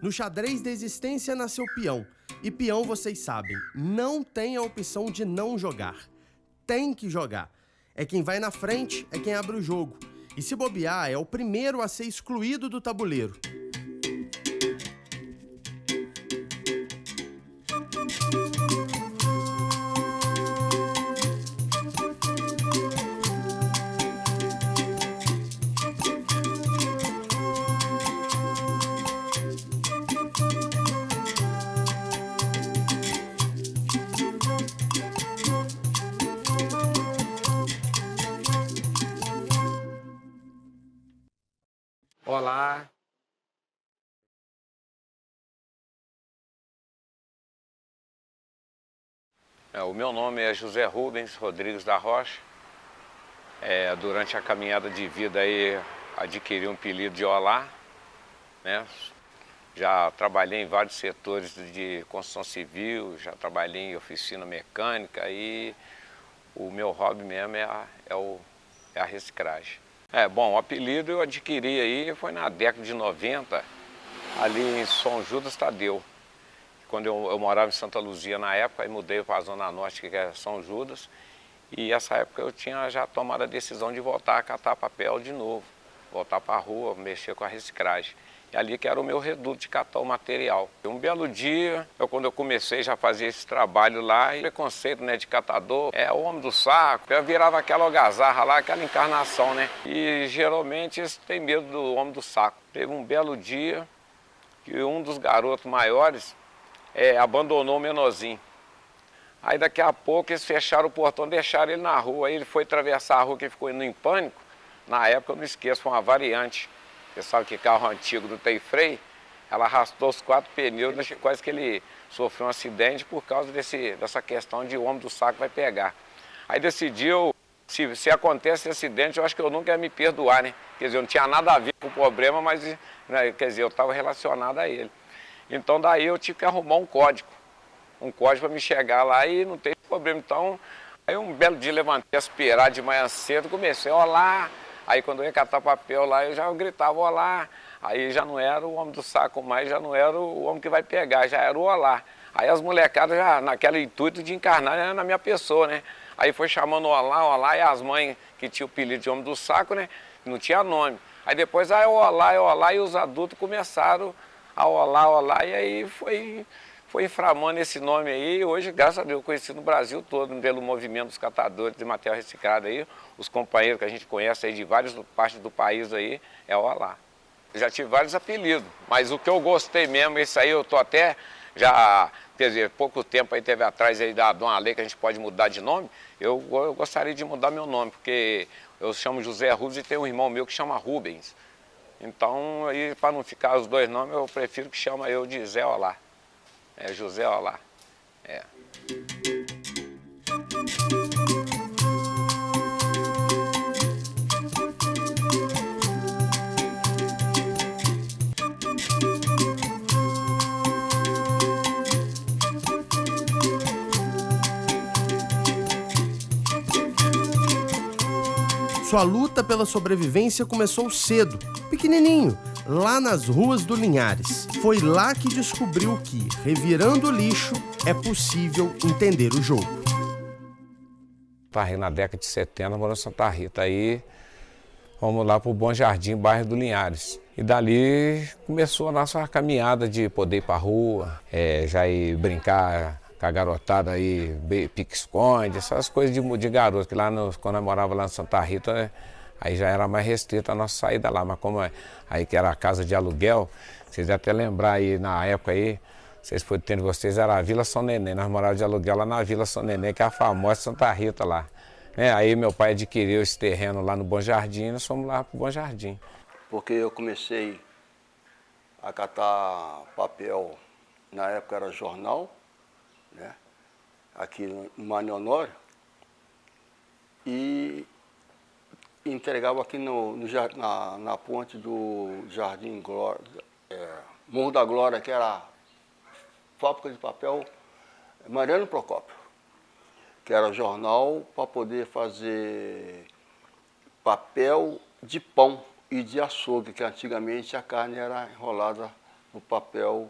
No xadrez da existência nasceu peão. E peão, vocês sabem, não tem a opção de não jogar. Tem que jogar. É quem vai na frente, é quem abre o jogo. E se bobear, é o primeiro a ser excluído do tabuleiro. Olá. O meu nome é José Rubens Rodrigues da Rocha. Durante a caminhada de vida aí adquiri um apelido de Olá, né? Já trabalhei em vários setores de construção civil, já trabalhei em oficina mecânica e o meu hobby mesmo é a reciclagem. Bom, o apelido eu adquiri aí foi na década de 90, ali em São Judas Tadeu. Quando eu morava em Santa Luzia na época, aí mudei para a Zona Norte, que é São Judas. E essa época eu tinha já tomado a decisão de voltar a catar papel de novo. Voltar para a rua, mexer com a reciclagem. E ali que era o meu reduto de catar o material. E um belo dia, quando eu comecei já a fazer esse trabalho lá, e o preconceito, né, de catador, o homem do saco, eu virava aquela algazarra lá, aquela encarnação, né? E geralmente eles têm medo do homem do saco. Teve um belo dia que um dos garotos maiores abandonou o menorzinho. Aí daqui a pouco eles fecharam o portão, deixaram ele na rua. Aí ele foi atravessar a rua, que ele ficou indo em pânico. Na época, eu não esqueço, foi uma variante. Você sabe que carro antigo não tem freio. Ela arrastou os 4 pneus, quase que ele sofreu um acidente por causa dessa questão de o homem do saco vai pegar. Aí decidiu, se acontece esse acidente, eu acho que eu nunca ia me perdoar, né? Quer dizer, eu não tinha nada a ver com o problema, mas, né, quer dizer, eu estava relacionado a ele. Então daí eu tive que arrumar um código para me chegar lá e não tem problema. Então, aí um belo dia levantei, aspirar de manhã cedo, comecei a olá. Aí quando eu ia catar papel lá, eu já gritava olá. Aí já não era o homem do saco mais, já não era o homem que vai pegar, já era o olá. Aí as molecadas já naquele intuito de encarnar na minha pessoa, né? Aí foi chamando olá, olá, e as mães que tinham o apelido de homem do saco, né? Não tinha nome. Aí depois, olá, e os adultos começaram a olá, olá, e aí foi inframando esse nome aí. Hoje, graças a Deus, eu conheci no Brasil todo, pelo movimento dos catadores de material reciclado aí, os companheiros que a gente conhece aí de várias partes do país aí, é o Olá. Eu já tive vários apelidos, mas o que eu gostei mesmo, isso aí eu tô até já, quer dizer, pouco tempo aí teve atrás aí de uma lei que a gente pode mudar de nome, eu gostaria de mudar meu nome, porque eu chamo José Rubens e tem um irmão meu que chama Rubens. Então, aí, para não ficar os dois nomes, eu prefiro que chama eu de Zé Olá. José Olá. Sua luta pela sobrevivência começou cedo, pequenininho, lá nas ruas do Linhares. Foi lá que descobriu que, revirando o lixo, é possível entender o jogo. Na década de 70, morando em Santa Rita. Aí, fomos lá para o Bom Jardim, bairro do Linhares. E dali começou a nossa caminhada de poder ir para a rua, já ir brincar com a garotada aí, pique-esconde, essas coisas de garoto, que lá quando eu morava lá em Santa Rita, aí já era mais restrita a nossa saída lá, mas como aí que era a casa de aluguel, vocês devem até lembrar aí, na época aí, vocês podem ter de vocês, era a Vila São Nenê, nós morávamos de aluguel lá na Vila São Nenê, que é a famosa Santa Rita lá. Aí meu pai adquiriu esse terreno lá no Bom Jardim, e nós fomos lá pro Bom Jardim. Porque eu comecei a catar papel, na época era jornal, né? Aqui no Manuel Honório, e entregava aqui na ponte do Jardim Glória, Morro da Glória, que era a fábrica de papel Mariano Procópio, que era jornal para poder fazer papel de pão e de açougue, que antigamente a carne era enrolada no papel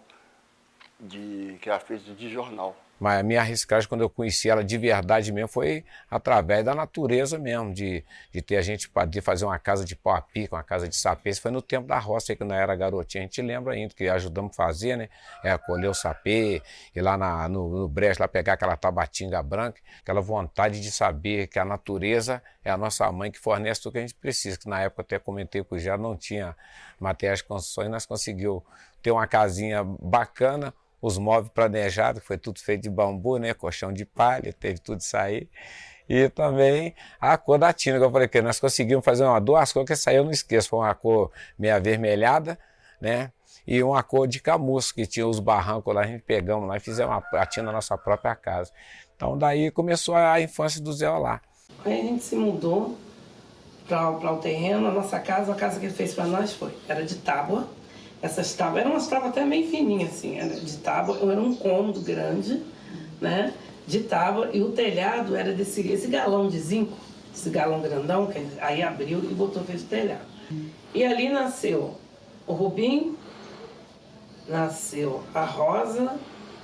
que era feito de jornal. Mas a minha reciclagem, quando eu conheci ela de verdade mesmo, foi através da natureza mesmo, de ter a gente de fazer uma casa de pau a pique, uma casa de sapê. Isso foi no tempo da roça, aí, que não era garotinha, a gente lembra ainda, que ajudamos a fazer, né? Colher o sapê, ir lá no brejo, lá pegar aquela tabatinga branca, aquela vontade de saber que a natureza é a nossa mãe que fornece tudo que a gente precisa, que na época até comentei com o Gé, não tinha materiais de construção, e nós conseguimos ter uma casinha bacana, os móveis planejados, que foi tudo feito de bambu, né? Colchão de palha, teve tudo isso aí. E também a cor da tina, que eu falei que nós conseguimos fazer duas cores que essa aí eu não esqueço. Foi uma cor meio avermelhada, né? E uma cor de camuço, que tinha os barrancos lá, a gente pegamos lá e fizemos a tina na nossa própria casa. Então daí começou a infância do Zé lá. Aí a gente se mudou para o terreno, a nossa casa, a casa que ele fez para nós era de tábua. Essas tábuas, eram umas tábuas até meio fininhas, assim, era de tábua, era um cômodo grande, né, de tábua, e o telhado era esse galão de zinco, esse galão grandão, que aí abriu e fez o telhado. E ali nasceu o Rubim, nasceu a Rosa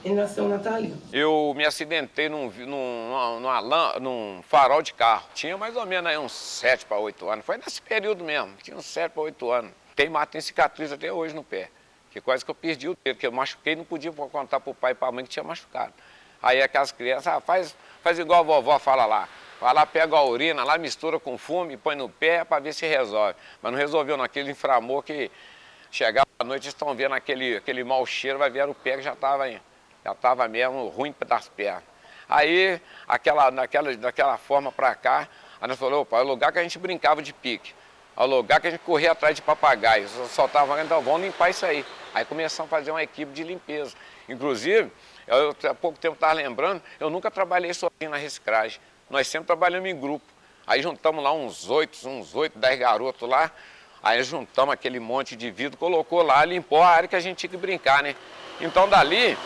e nasceu o Natalino. Eu me acidentei num farol de carro, tinha mais ou menos aí uns 7 para 8 anos, foi nesse período mesmo, tinha uns 7 para 8 anos. Tem cicatriz até hoje no pé, que quase que eu perdi o dedo, que eu machuquei e não podia contar para o pai e para a mãe que tinha machucado. Aí aquelas crianças, faz igual a vovó fala lá, vai lá, pega a urina, lá mistura com fumo e põe no pé para ver se resolve. Mas não resolveu naquele inframor que chegava à noite, eles estão vendo aquele mau cheiro, vai ver o pé que já estava mesmo ruim das pernas. Aí, daquela forma para cá, aí nós falamos, opa, é o lugar que a gente brincava de pique. Ao lugar que a gente corria atrás de papagaio, soltava, então vamos limpar isso aí. Aí começamos a fazer uma equipe de limpeza. Inclusive, eu há pouco tempo estava lembrando, eu nunca trabalhei sozinho na reciclagem. Nós sempre trabalhamos em grupo. Aí juntamos lá uns 8, 10 garotos lá. Aí juntamos aquele monte de vidro, colocou lá, limpou a área que a gente tinha que brincar, né? Então dali,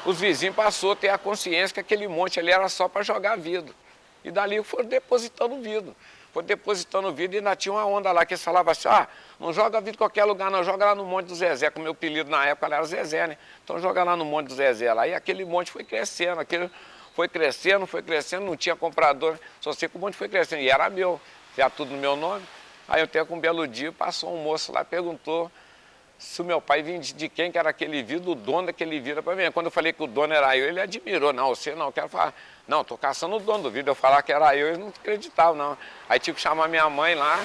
os vizinhos passaram a ter a consciência que aquele monte ali era só para jogar vidro. E dali foram depositando vidro. Foi depositando vidro e ainda tinha uma onda lá que eles falavam assim, não joga vidro em qualquer lugar, não, joga lá no Monte do Zezé, que o meu apelido na época era Zezé, né? Então joga lá no Monte do Zezé lá. E aquele monte foi crescendo, foi crescendo, não tinha comprador, só sei que o monte foi crescendo. E era meu, já tudo no meu nome. Aí até com um belo dia passou um moço lá e perguntou se o meu pai vinha de quem que era aquele vidro, o dono daquele vidro para mim. Quando eu falei que o dono era eu, ele admirou. Não, você não, eu quero falar. Não, estou caçando o dono do vidro. Eu falar que era eu, eles não acreditavam, não. Aí tive que chamar minha mãe lá.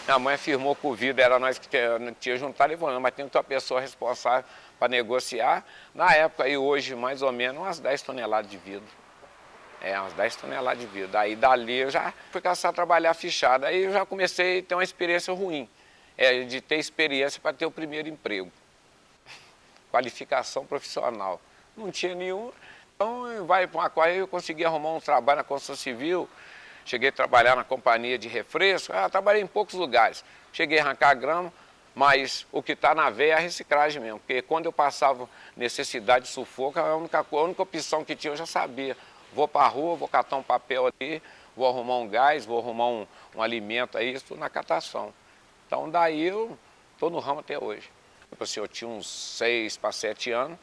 Minha mãe afirmou que o vidro era nós que tinha juntado. E falou, não, mas tem outra pessoa responsável para negociar. Na época, e hoje, mais ou menos, umas 10 toneladas de vidro. Umas 10 toneladas de vidro. Aí dali eu já fui caçar trabalhar fichado. Aí eu já comecei a ter uma experiência ruim. De ter experiência para ter o primeiro emprego. Qualificação profissional. Não tinha nenhum. Então, vai para uma coisa, eu consegui arrumar um trabalho na construção civil. Cheguei a trabalhar na companhia de refresco. Trabalhei em poucos lugares. Cheguei a arrancar grama, mas o que está na veia é a reciclagem mesmo. Porque quando eu passava necessidade, sufoco, a única opção que tinha eu já sabia. Vou para a rua, vou catar um papel ali, vou arrumar um gás, vou arrumar um alimento aí, isso na catação. Então daí eu estou no ramo até hoje. Assim, eu tinha uns 6 para 7 anos,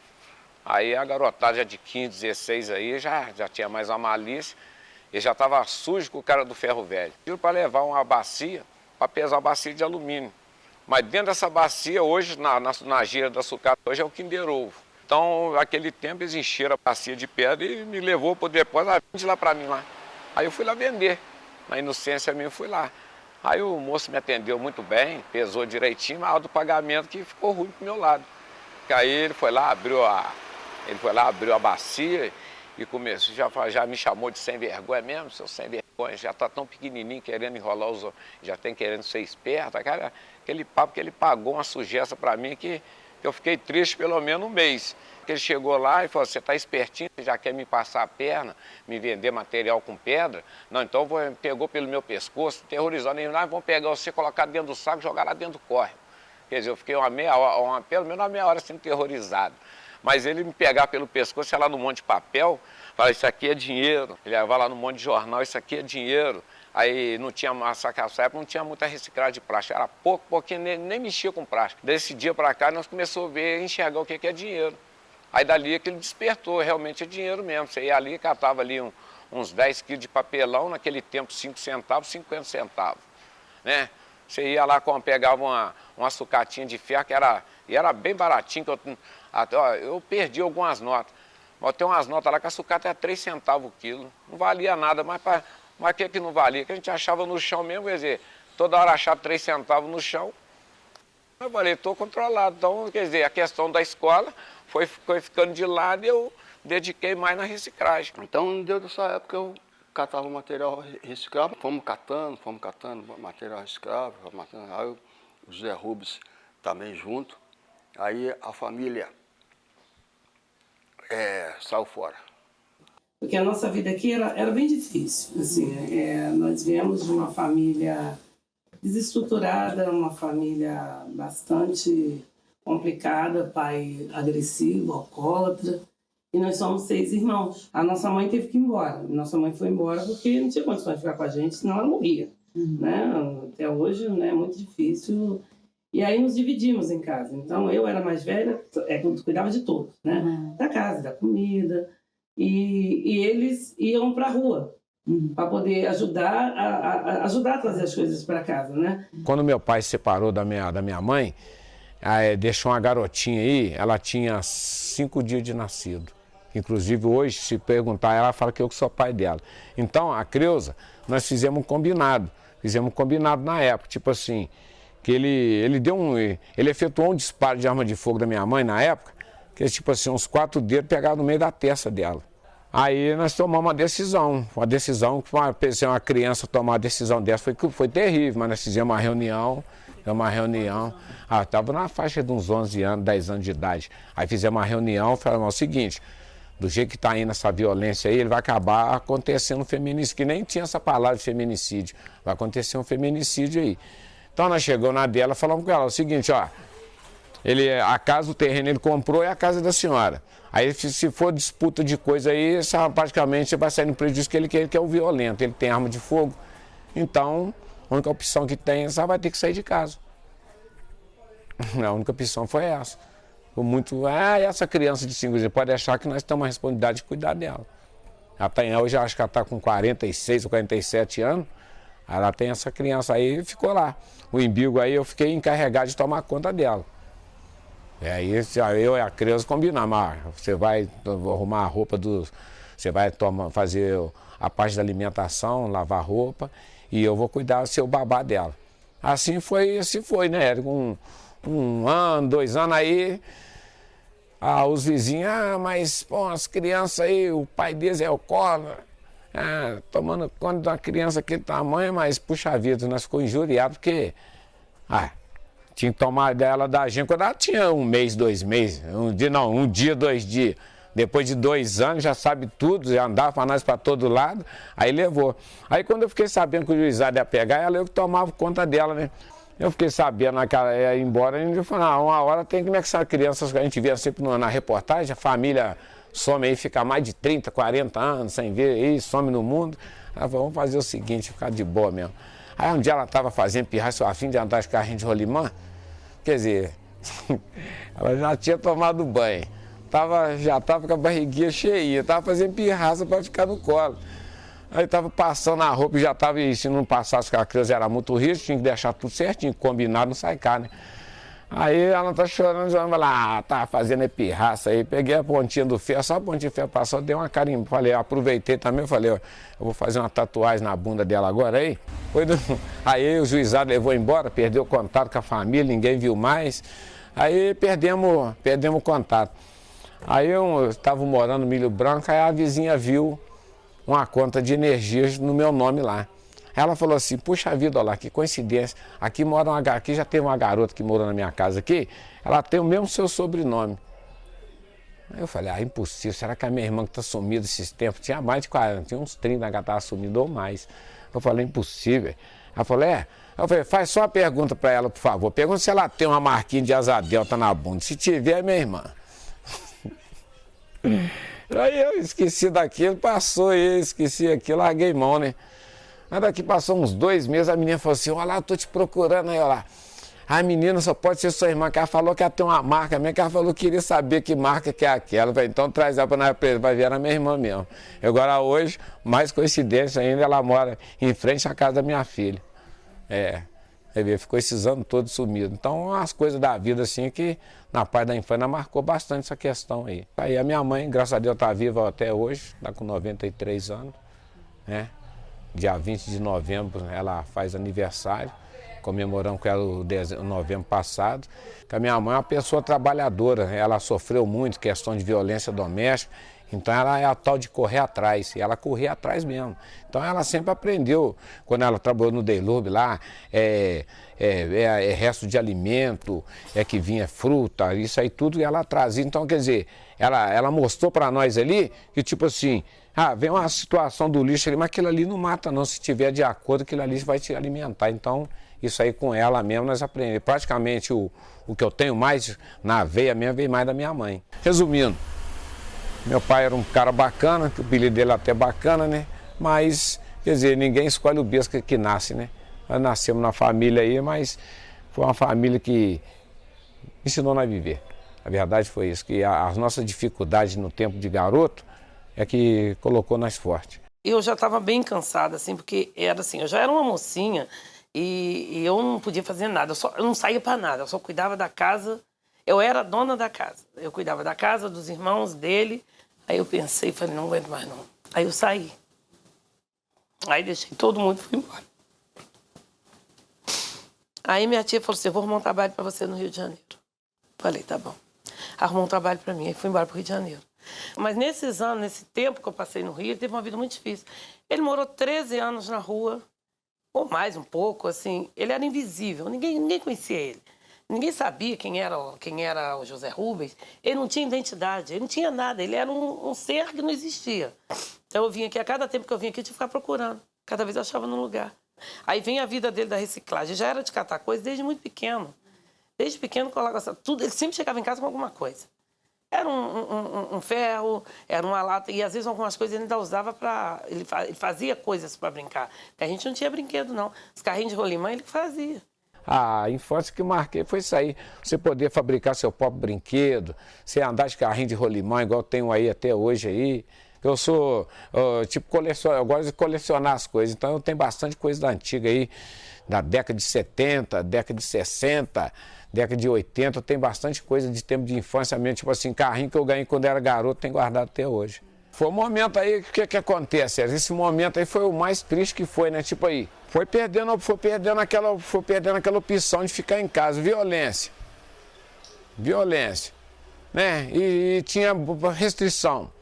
aí a garotada já de 15, 16 aí já tinha mais uma malícia, e já estava sujo com o cara do ferro velho. Pediram para levar uma bacia, para pesar uma bacia de alumínio. Mas dentro dessa bacia, hoje, na gira da sucata, hoje é o Kinder Ovo. Então, naquele tempo, eles encheram a bacia de pedra e me levou para depois, vende lá para mim lá. Aí eu fui lá vender, na inocência minha eu fui lá. Aí o moço me atendeu muito bem, pesou direitinho, mas do pagamento que ficou ruim pro meu lado. Aí ele foi lá, abriu a bacia e começou, já me chamou de sem vergonha mesmo, seu sem vergonha, já tá tão pequenininho querendo enrolar os outros, já tem querendo ser esperto, aquele papo que ele pagou uma sujeira para mim que eu fiquei triste pelo menos um mês. Que ele chegou lá e falou, você está espertinho, você já quer me passar a perna, me vender material com pedra? Não, então pegou pelo meu pescoço, terrorizando, e nós vamos pegar você, colocar dentro do saco e jogar lá dentro do córrego. Quer dizer, eu fiquei pelo menos uma meia hora sendo terrorizado. Mas ele me pegar pelo pescoço, ia lá no monte de papel, falar, isso aqui é dinheiro. Ele ia lá no monte de jornal, isso aqui é dinheiro. Aí não tinha massa, nessa época não tinha muita reciclagem de plástico, era pouco, pouquinho, nem mexia com plástico. Desse dia para cá nós começamos a ver, enxergar o que é dinheiro. Aí dali aquilo despertou, realmente é dinheiro mesmo. Você ia ali, catava ali uns 10 quilos de papelão, naquele tempo 5 centavos, 50 centavos, né? Você ia lá, pegava uma sucatinha de ferro, e era bem baratinho, eu perdi algumas notas. Mas tem umas notas lá que a sucata é 3 centavos o quilo, não valia nada, mas o que não valia? Que a gente achava no chão mesmo, quer dizer, toda hora achava 3 centavos no chão. Eu falei, estou controlado. Então, quer dizer, a questão da escola foi ficando de lado e eu dediquei mais na reciclagem. Então, desde essa época eu catava material reciclável, fomos catando material reciclável, aí o José Rubens também junto. Aí a família saiu fora. Porque a nossa vida aqui era bem difícil. Assim, nós viemos de uma família desestruturada, uma família bastante complicada, pai agressivo, alcoólatra. E nós somos 6 irmãos. A nossa mãe teve que ir embora. Nossa mãe foi embora porque não tinha condições de ficar com a gente, senão ela morria. Né? Até hoje, né, é muito difícil. E aí nos dividimos em casa. Então eu era mais velha, cuidava de tudo, né? Da casa, da comida. E eles iam para a rua para poder ajudar a trazer as coisas para casa, né? Quando meu pai se separou da minha mãe, deixou uma garotinha aí, ela tinha 5 dias de nascido. Inclusive hoje, se perguntar, ela fala que eu sou pai dela. Então, a Creuza, nós fizemos um combinado na época, tipo assim, que ele efetuou um disparo de arma de fogo da minha mãe na época, que tipo assim, uns 4 dedos pegaram no meio da testa dela. Aí nós tomamos uma decisão que uma criança tomar uma decisão dessa foi terrível, mas nós fizemos uma reunião, estava na faixa de uns 11 anos, 10 anos de idade. Aí fizemos uma reunião, falamos o seguinte, do jeito que está indo essa violência aí, ele vai acabar acontecendo um feminicídio, que nem tinha essa palavra de feminicídio, vai acontecer um feminicídio aí. Então nós chegamos na dela, falamos com ela o seguinte, ó, a casa, o terreno ele comprou é a casa da senhora. Aí se for disputa de coisa aí, praticamente vai sair no prejuízo que ele quer o violento, ele tem arma de fogo. Então, a única opção que tem, ela vai ter que sair de casa. A única opção foi essa. Essa criança de 5 dias pode achar que nós temos uma responsabilidade de cuidar dela. Hoje acho que ela está com 46 ou 47 anos, ela tem essa criança aí e ficou lá. O embigo aí eu fiquei encarregado de tomar conta dela. Aí eu e a criança combinamos, você vai arrumar a roupa você vai fazer a parte da alimentação, lavar roupa, e eu vou cuidar do seu babá dela. Assim foi, né? Com 1 ano, 2 anos aí, os vizinhos, mas pô, as crianças aí, o pai deles é alcoólatra, tomando conta de uma criança aquele tamanho, mas puxa vida, nós ficamos injuriados porque tinha que tomar dela da gente quando ela tinha 1 mês, 2 meses, 1 dia, 2 dias. Depois de 2 anos já sabe tudo, já andava para nós para todo lado, aí levou. Aí quando eu fiquei sabendo que o juizado ia pegar, ela eu que tomava conta dela, né? Eu fiquei sabendo que ela ia embora, e eu falei, uma hora tem como é que essas crianças, a gente via sempre na reportagem, a família some aí, fica mais de 30, 40 anos sem ver, aí some no mundo. Ela falou, vamos fazer o seguinte, ficar de boa mesmo. Aí um dia ela estava fazendo pirraça, a fim de andar de carrinho de rolimã, quer dizer, ela já tinha tomado banho, já estava com a barriguinha cheia, estava fazendo pirraça para ficar no colo. Aí estava passando a roupa e já estava, se não passasse com a criança era muito risco, tinha que deixar tudo certinho, combinado, não sai cá, né? Aí ela tá chorando, tá fazendo pirraça aí, peguei a pontinha do ferro, só a pontinha do ferro passou, dei uma carimba, falei, aproveitei também, falei, eu vou fazer uma tatuagem na bunda dela agora aí. Aí o juizado levou embora, perdeu o contato com a família, ninguém viu mais, aí perdemos o contato. Aí eu estava morando no Milho Branco, aí a vizinha viu uma conta de energia no meu nome lá. Ela falou assim, puxa vida, olha lá, que coincidência, aqui já tem uma garota que morou na minha casa aqui, ela tem o mesmo seu sobrenome. Aí eu falei, impossível, será que a minha irmã que está sumida esses tempos, tinha mais de 40, tinha uns 30 que ela estava sumida ou mais. Eu falei, impossível. Ela falou, Eu falei, faz só uma pergunta para ela, por favor, pergunta se ela tem uma marquinha de asa delta na bunda, se tiver é minha irmã. Aí eu esqueci daquilo, passou, eu esqueci aquilo, larguei mão, né? Mas daqui passou uns 2 meses, a menina falou assim, olha lá, eu tô te procurando aí, olha lá. A menina só pode ser sua irmã, que ela falou que ela tem uma marca mesmo, que ela falou que queria saber que marca que é aquela. Eu falei, então traz ela para nós, vai ver, era minha irmã mesmo. Agora hoje, mais coincidência ainda, ela mora em frente à casa da minha filha. Ficou esses anos todos sumido. Então, as coisas da vida assim que na parte da infância marcou bastante essa questão aí. Aí a minha mãe, graças a Deus, está viva até hoje, está com 93 anos, né? Dia 20 de novembro ela faz aniversário. Comemoramos com ela o novembro passado. Que a minha mãe é uma pessoa trabalhadora, ela sofreu muito questão de violência doméstica, então ela é a tal de correr atrás, e ela corria atrás mesmo. Então ela sempre aprendeu, quando ela trabalhou no Delurbe lá, resto de alimento, que vinha fruta, isso aí tudo ela trazia. Então, quer dizer, ela mostrou para nós ali que tipo assim, vem uma situação do lixo ali, mas aquilo ali não mata não, se tiver de acordo, aquilo ali vai te alimentar. Então, isso aí com ela mesmo nós aprendemos. Praticamente o que eu tenho mais na veia mesmo veio mais da minha mãe. Resumindo, meu pai era um cara bacana, que o apelido dele até bacana, né? Mas, quer dizer, ninguém escolhe o berço que nasce, né? Nós nascemos na família aí, mas foi uma família que ensinou nós a viver. A verdade foi isso, que as nossas dificuldades no tempo de garoto é que colocou nós forte. Eu já estava bem cansada, assim, porque era assim, eu já era uma mocinha e eu não podia fazer nada, eu não saía para nada, eu só cuidava da casa, eu era dona da casa. Eu cuidava da casa, dos irmãos dele, aí eu pensei, falei, não aguento mais não. Aí eu saí. Aí deixei todo mundo e fui embora. Aí minha tia falou assim, eu vou arrumar um trabalho para você no Rio de Janeiro. Falei, tá bom. Arrumou um trabalho para mim, aí fui embora para o Rio de Janeiro. Mas nesses anos, nesse tempo que eu passei no Rio, ele teve uma vida muito difícil. Ele morou 13 anos na rua, ou mais um pouco, assim. Ele era invisível, ninguém conhecia ele. Ninguém sabia quem era o José Rubens. Ele não tinha identidade, ele não tinha nada. Ele era um ser que não existia. Então eu vinha aqui, a cada tempo que eu vinha aqui, eu tinha que ficar procurando. Cada vez eu achava num lugar. Aí vem a vida dele da reciclagem. Já era de catar coisas desde muito pequeno. Desde pequeno, colocava tudo. Ele sempre chegava em casa com alguma coisa. Era um ferro, era uma lata. E às vezes algumas coisas ele ainda usava para... Ele fazia coisas para brincar. A gente não tinha brinquedo, não. Os carrinhos de rolimã ele fazia. A infância que marquei foi isso aí. Você poder fabricar seu próprio brinquedo, você andar de carrinho de rolimã, igual eu tenho aí até hoje aí. Eu sou, eu gosto de colecionar as coisas, então eu tenho bastante coisa da antiga aí, da década de 70, década de 60, década de 80, tem bastante coisa de tempo de infância mesmo, tipo assim, carrinho que eu ganhei quando era garoto, tenho guardado até hoje. Foi um momento aí, o que acontece? Esse momento aí foi o mais triste que foi, né? Tipo aí, foi perdendo aquela opção de ficar em casa, violência, né? E tinha restrição.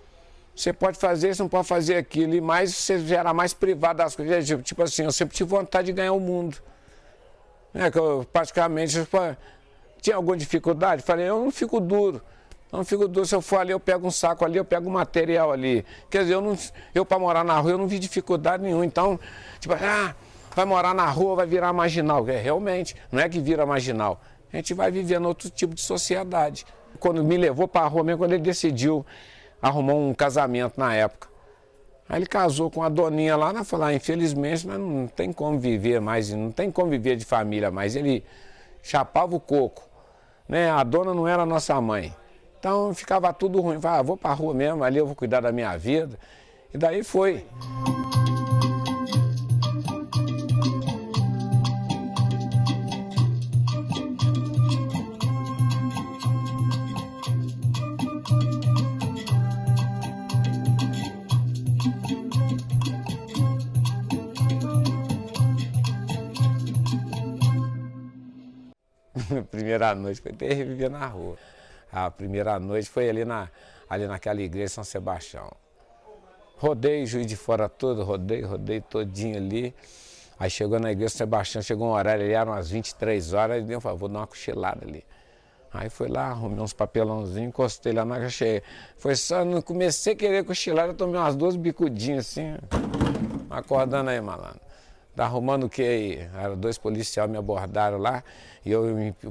Você pode fazer isso, não pode fazer aquilo, e mais você já era mais privado das coisas. Tipo assim, eu sempre tive vontade de ganhar o mundo. Que eu praticamente tinha alguma dificuldade, falei, eu não fico duro. Se eu for ali, eu pego um saco ali, eu pego um material ali. Quer dizer, eu para morar na rua, eu não vi dificuldade nenhuma. Então, tipo, vai morar na rua, vai virar marginal. Realmente, não é que vira marginal. A gente vai vivendo outro tipo de sociedade. Quando me levou para a rua mesmo, quando ele decidiu arrumar um casamento na época. Aí ele casou com a doninha lá, né? Falou, infelizmente, mas não tem como viver mais, não tem como viver de família mais. Ele chapava o coco, né? A dona não era nossa mãe. Então ficava tudo ruim. Falei, vou para a rua mesmo, ali eu vou cuidar da minha vida. E daí foi. A primeira noite foi terrível viver na rua. A primeira noite foi ali naquela igreja São Sebastião. Rodei Juiz de Fora todo, rodei todinho ali. Aí chegou na igreja São Sebastião, chegou um horário ali, eram umas 23 horas, e eu falei, vou dar uma cochilada ali. Aí fui lá, arrumei uns papelãozinhos, encostei lá na caixa. Foi só, não comecei a querer cochilar, eu tomei umas 2 bicudinhas assim, acordando aí, malandro. Tá arrumando o que aí? Eram 2 policiais me abordaram lá, e eu,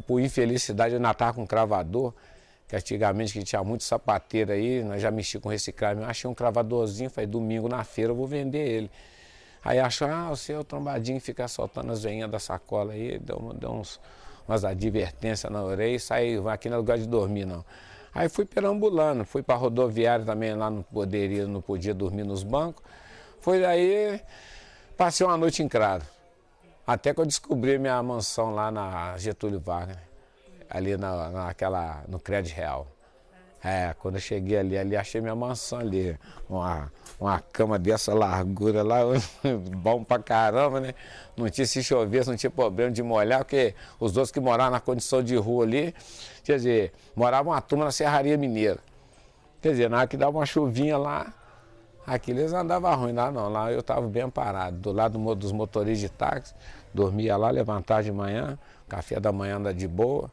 por infelicidade, eu ainda estava com um cravador, que antigamente que tinha muito sapateiro aí, nós já mexíamos com reciclagem, eu achei um cravadorzinho, falei, domingo na feira eu vou vender ele. Aí achou, você é o trombadinho, fica soltando as veinhas da sacola aí, deu umas advertências na orelha e saiu, aqui não é lugar de dormir não. Aí fui perambulando, fui para a rodoviária também, lá não podia dormir nos bancos. Foi daí, passei uma noite em Crado. Até que eu descobri minha mansão lá na Getúlio Vargas, ali no Crédito Real. Quando eu cheguei ali achei minha mansão ali, uma cama dessa largura lá, bom pra caramba, né? Não tinha se chover, não tinha problema de molhar, porque os outros que moravam na condição de rua ali, quer dizer, moravam uma turma na Serraria Mineira. Quer dizer, na hora que dava uma chuvinha lá, aqui eles andavam ruim, lá não, lá eu estava bem parado, do lado dos motoristas de táxi, dormia lá, levantava de manhã, café da manhã anda de boa.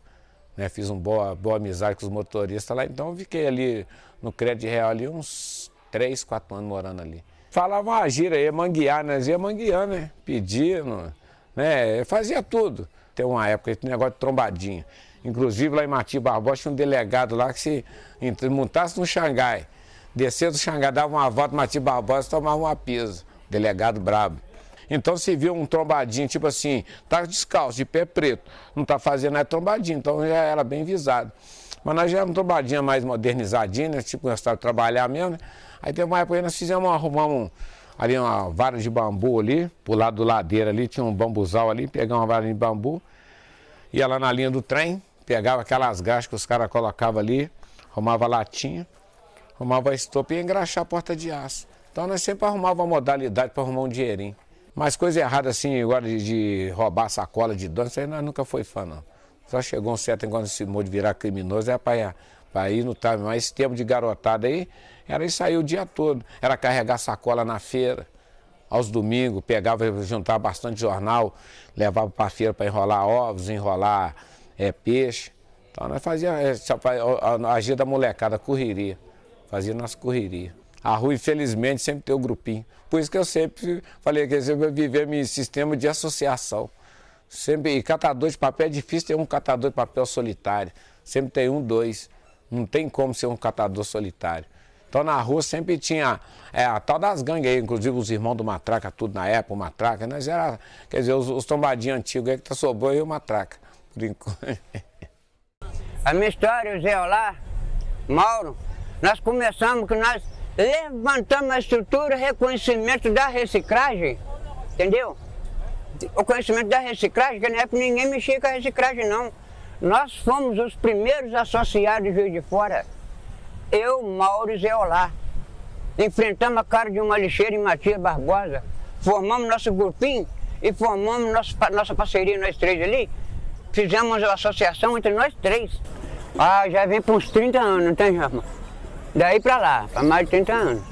Né, fiz uma boa amizade com os motoristas lá, então eu fiquei ali no Crédito Real ali uns 3, 4 anos morando ali. Falava uma gíria, ia manguear, né? Ia mangueando, né? Pedindo, né? Fazia tudo. Tem uma época, esse negócio de trombadinha. Inclusive lá em Martim Barbosa tinha um delegado lá que se montasse no Xangai, descia do Xangai, dava uma volta no Martim Barbosa, tomava uma pisa. Delegado brabo. Então se viu um trombadinho, tipo assim, tá descalço, de pé preto, não tá fazendo nada trombadinho, então já era bem visado. Mas nós já era um trombadinho mais modernizadinho, né? Tipo, nós estávamos trabalhando mesmo, né? Aí teve uma época que nós arrumamos ali uma vara de bambu ali, pro lado do ladeira ali, tinha um bambuzal ali, pegava uma vara de bambu, ia lá na linha do trem, pegava aquelas graxas que os caras colocavam ali, arrumava latinha, arrumava a estopa e ia engraxar a porta de aço. Então nós sempre arrumava uma modalidade para arrumar um dinheirinho. Mas coisa errada assim, agora de roubar sacola de dono, isso aí nós nunca foi fã, não. Só chegou um certo enquanto esse modo de virar criminoso, era para ir no time. Mas esse tempo de garotada aí, era isso aí o dia todo. Era carregar sacola na feira, aos domingos, pegava, juntava bastante jornal, levava para a feira para enrolar ovos, enrolar peixe. Então nós fazíamos a agir da molecada, correria. Fazia nossa correria. A rua, infelizmente, sempre tem um grupinho. Por isso que eu sempre falei que eu sempre viver em sistema de associação. Sempre, e catador de papel é difícil ter um catador de papel solitário. Sempre tem um, dois. Não tem como ser um catador solitário. Então na rua sempre tinha a tal das gangues aí, inclusive os irmãos do Matraca, tudo na época, o Matraca. Nós era, quer dizer, os tombadinhos antigos aí que sobrou e o Matraca. Por enquanto. A minha história, o Zé Olá, Mauro, nós começamos que nós levantamos a estrutura, reconhecimento da reciclagem, entendeu? O conhecimento da reciclagem, que na época ninguém mexia com a reciclagem não. Nós fomos os primeiros associados de Juiz de Fora. Eu, Mauro e Zé Olá. Enfrentamos a cara de uma lixeira em Matias Barbosa, formamos nosso grupinho e formamos nossa parceria, nós três ali. Fizemos uma associação entre nós três. Já vem por uns 30 anos, não tem, irmão? Daí pra lá, para mais de 30 anos.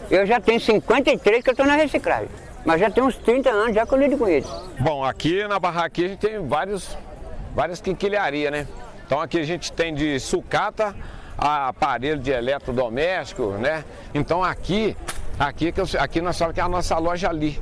Eu já tenho 53 que eu estou na reciclagem, mas já tenho uns 30 anos já que eu lido com eles. Bom, aqui na barraquinha a gente tem várias quinquilharias, né? Então aqui a gente tem de sucata a aparelho de eletrodoméstico, né? Então aqui nós falamos que é a nossa loja ali.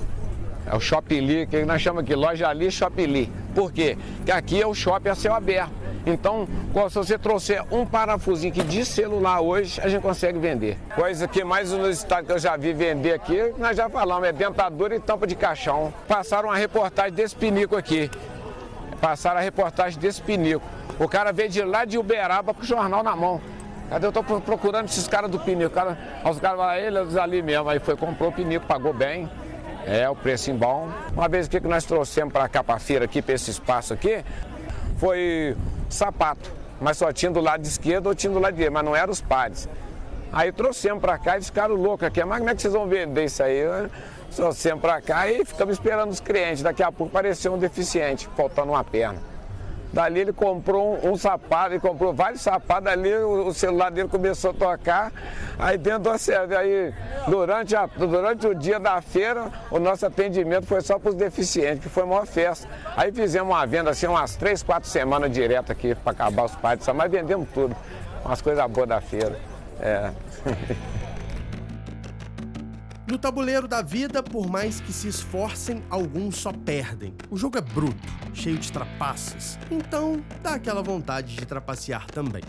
É o Shopping Li, que nós chamamos aqui, loja ali, Shopping Li. Por quê? Porque aqui é o shopping a céu aberto. Então, se você trouxer um parafusinho aqui de celular hoje, a gente consegue vender. Coisa que mais no estado que eu já vi vender aqui, nós já falamos, é dentadura e tampa de caixão. Passaram uma reportagem desse pinico aqui. Passaram a reportagem desse pinico. O cara veio de lá de Uberaba com o jornal na mão. Cadê? Eu estou procurando esses caras do pinico. Os caras falaram, eles ali mesmo. Aí comprou o pinico, pagou bem. O preço bom. Uma vez que nós trouxemos para cá, para a feira aqui, para esse espaço aqui, foi sapato, mas só tinha do lado esquerdo ou tinha do lado direito, mas não eram os pares. Aí trouxemos para cá e eles ficaram loucos aqui, mas como é que vocês vão vender isso aí? Trouxemos para cá e ficamos esperando os clientes, daqui a pouco apareceu um deficiente, faltando uma perna. Dali ele comprou um sapato, ele comprou vários sapatos, dali o celular dele começou a tocar, aí dentro aí durante o dia da feira, o nosso atendimento foi só para os deficientes, que foi uma festa. Aí fizemos uma venda assim, umas 3, 4 semanas direto aqui para acabar os partes, mas vendemos tudo, umas coisas boas da feira. No tabuleiro da vida, por mais que se esforcem, alguns só perdem. O jogo é bruto, cheio de trapaças, então dá aquela vontade de trapacear também.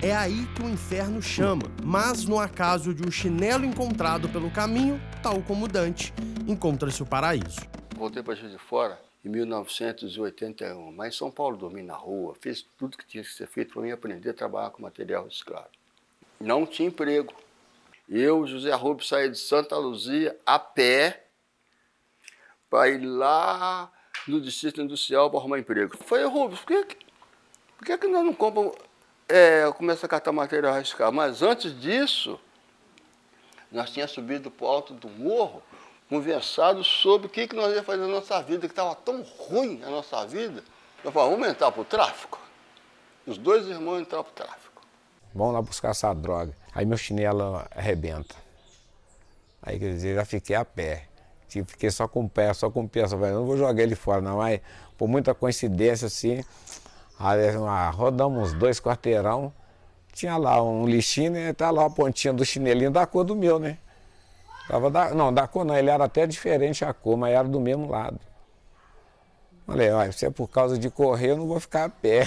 É aí que o inferno chama, mas no acaso de um chinelo encontrado pelo caminho, tal como Dante, encontra-se o paraíso. Voltei para Juiz de Fora em 1981, mas em São Paulo dormi na rua, fiz tudo que tinha que ser feito para mim aprender a trabalhar com material reciclado. Não tinha emprego. Eu, José Rubens, saí de Santa Luzia a pé para ir lá no Distrito Industrial para arrumar emprego. Falei, Rubens, por que nós não compramos, começa a catar material reciclado? Mas antes disso, nós tínhamos subido para o alto do morro, conversado sobre o que nós íamos fazer na nossa vida, que estava tão ruim a nossa vida. Eu falei, vamos entrar para o tráfico? Os dois irmãos entraram para o tráfico. Vamos lá buscar essa droga. Aí meu chinelo arrebenta. Aí, quer dizer, já fiquei a pé. Fiquei só com o pé. Só falei, não vou jogar ele fora, não. Mas, por muita coincidência, assim, rodamos uns 2 quarteirão, tinha lá um lixinho, né? Tá lá a pontinha do chinelinho da cor do meu, né? Da cor não, ele era até diferente a cor, mas era do mesmo lado. Falei, olha, se é por causa de correr, eu não vou ficar a pé.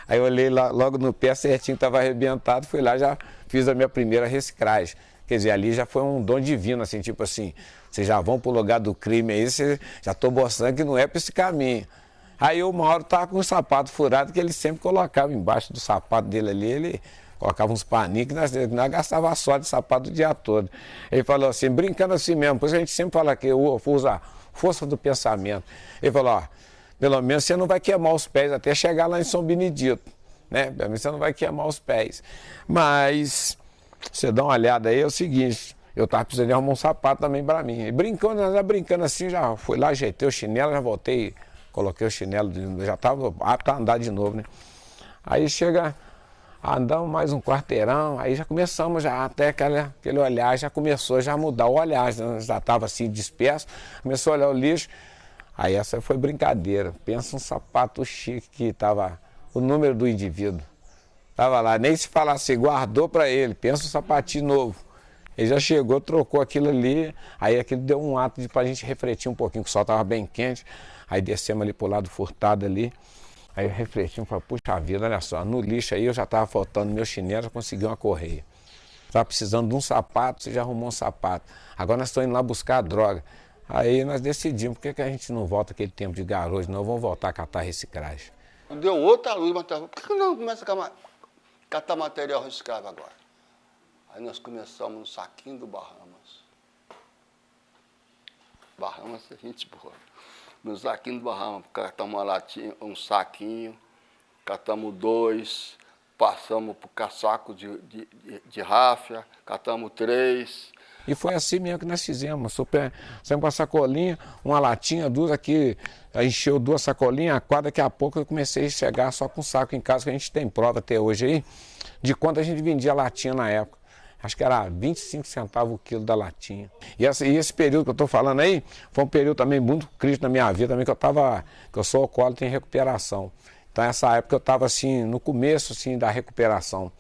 Aí eu olhei lá, logo no pé certinho, estava arrebentado, fui lá, já fiz a minha primeira reciclagem. Quer dizer, ali já foi um dom divino, assim, tipo assim, vocês já vão pro lugar do crime aí, vocês já estou mostrando que não é para esse caminho. Aí o Mauro estava com um sapato furado que ele sempre colocava embaixo do sapato dele ali, ele colocava uns paninhos que nós gastava só de sapato o dia todo. Ele falou assim, brincando assim mesmo, pois a gente sempre fala que eu uso a força do pensamento. Ele falou, ó, pelo menos você não vai queimar os pés até chegar lá em São Benedito, né? Pelo menos você não vai queimar os pés. Mas, você dá uma olhada aí, é o seguinte, eu tava precisando de arrumar um sapato também para mim. E brincando assim, já fui lá, ajeitei o chinelo, já voltei, coloquei o chinelo, já estava apto a andar de novo, né? Aí andamos mais um quarteirão, aí já começamos, já até aquele olhar já começou já a mudar o olhar, já estava assim disperso, começou a olhar o lixo, aí essa foi brincadeira, pensa um sapato chique que estava o número do indivíduo, estava lá, nem se falasse, guardou para ele, pensa um sapatinho novo, ele já chegou, trocou aquilo ali, aí aquilo deu um ato para a gente refletir um pouquinho, que o sol estava bem quente, aí descemos ali para o lado furtado ali. Aí refletimos, falei, puxa vida, olha só, no lixo aí eu já estava faltando meu chinelo, já consegui uma correia. Estava precisando de um sapato, você já arrumou um sapato. Agora nós estamos indo lá buscar a droga. Aí nós decidimos, por que a gente não volta aquele tempo de garoto, não, vamos voltar a catar reciclagem. Deu outra luz, mas por que não começa a catar material reciclável agora? Aí nós começamos no saquinho do Bahamas. Bahamas é gente boa. No saquinho do Bahamas, catamos uma latinha, um saquinho, catamos 2, passamos por casaco de ráfia, catamos 3. E foi assim mesmo que nós fizemos. Saímos com a sacolinha, uma latinha, 2 aqui, encheu 2 sacolinhas, a 4, daqui a pouco eu comecei a chegar só com saco em casa, que a gente tem prova até hoje aí, de quanto a gente vendia a latinha na época. Acho que era 25 centavos o quilo da latinha. E esse período que eu estou falando aí, foi um período também muito crítico na minha vida, também que eu sou alcoólatra em recuperação. Então essa época eu estava assim, no começo assim, da recuperação,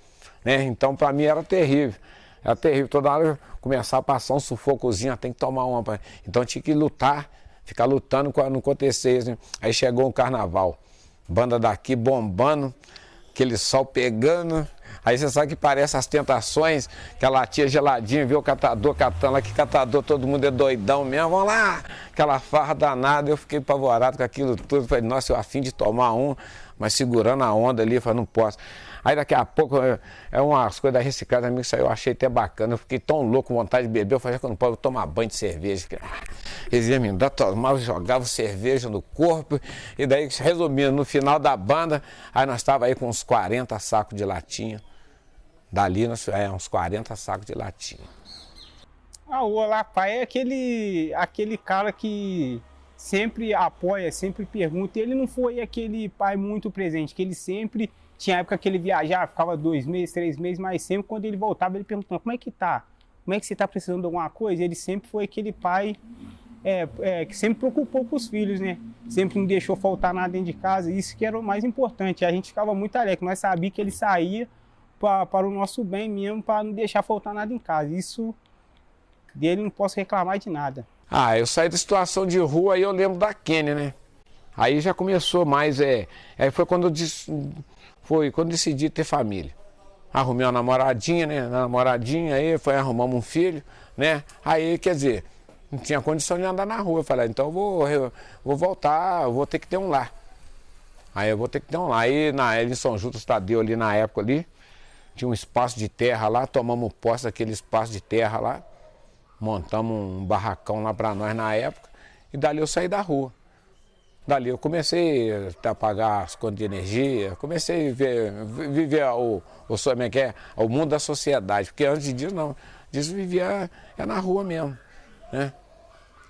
né? Então para mim era terrível. Era terrível, toda hora eu começava a passar um sufocozinho, tem que tomar uma. Então eu tinha que lutar, ficar lutando para não acontecer isso, né? Aí chegou um carnaval, banda daqui bombando, aquele sol pegando. Aí você sabe que parece as tentações, que a latinha geladinha, viu o catador catando lá, que catador, todo mundo é doidão mesmo, vamos lá, aquela farra danada, eu fiquei apavorado com aquilo tudo, falei, nossa, eu afim de tomar um, mas segurando a onda ali, falei, não posso. Aí daqui a pouco, umas coisas da reciclagem, amigo, isso aí eu achei até bacana, eu fiquei tão louco, com vontade de beber, eu falei, que eu não posso tomar banho de cerveja. Eles iam me dar, tomava, jogavam cerveja no corpo, e daí, resumindo, no final da banda, aí nós estávamos aí com uns 40 sacos de latinha. Dali, uns 40 sacos de latinha. O Olapai é aquele cara que sempre apoia, sempre pergunta. Ele não foi aquele pai muito presente, que ele sempre tinha época que ele viajava, ficava 2 meses, 3 meses, mas sempre quando ele voltava, ele perguntava, como é que tá? Como é que você tá precisando de alguma coisa? Ele sempre foi aquele pai que sempre preocupou com os filhos, né? Sempre não deixou faltar nada dentro de casa, isso que era o mais importante. A gente ficava muito alegre, nós sabíamos que ele saía para o nosso bem mesmo, para não deixar faltar nada em casa. Isso dele não posso reclamar de nada. Eu saí da situação de rua, aí eu lembro da Kênia, né? Aí já começou mais, aí foi quando eu decidi ter família. arrumei uma namoradinha, né? Namoradinha, aí arrumamos um filho, né? Aí, quer dizer, não tinha condição de andar na rua. Eu falei, então eu vou voltar, eu vou ter que ter um lar. Aí eu vou ter que ter um lar. Aí em São Judas Tadeu, ali na época ali, tinha um espaço de terra lá, tomamos posse daquele espaço de terra lá, montamos um barracão lá para nós na época, e dali eu saí da rua. Dali eu comecei a pagar as contas de energia, comecei a viver o mundo da sociedade, porque antes disso não, disso vivia na rua mesmo, né?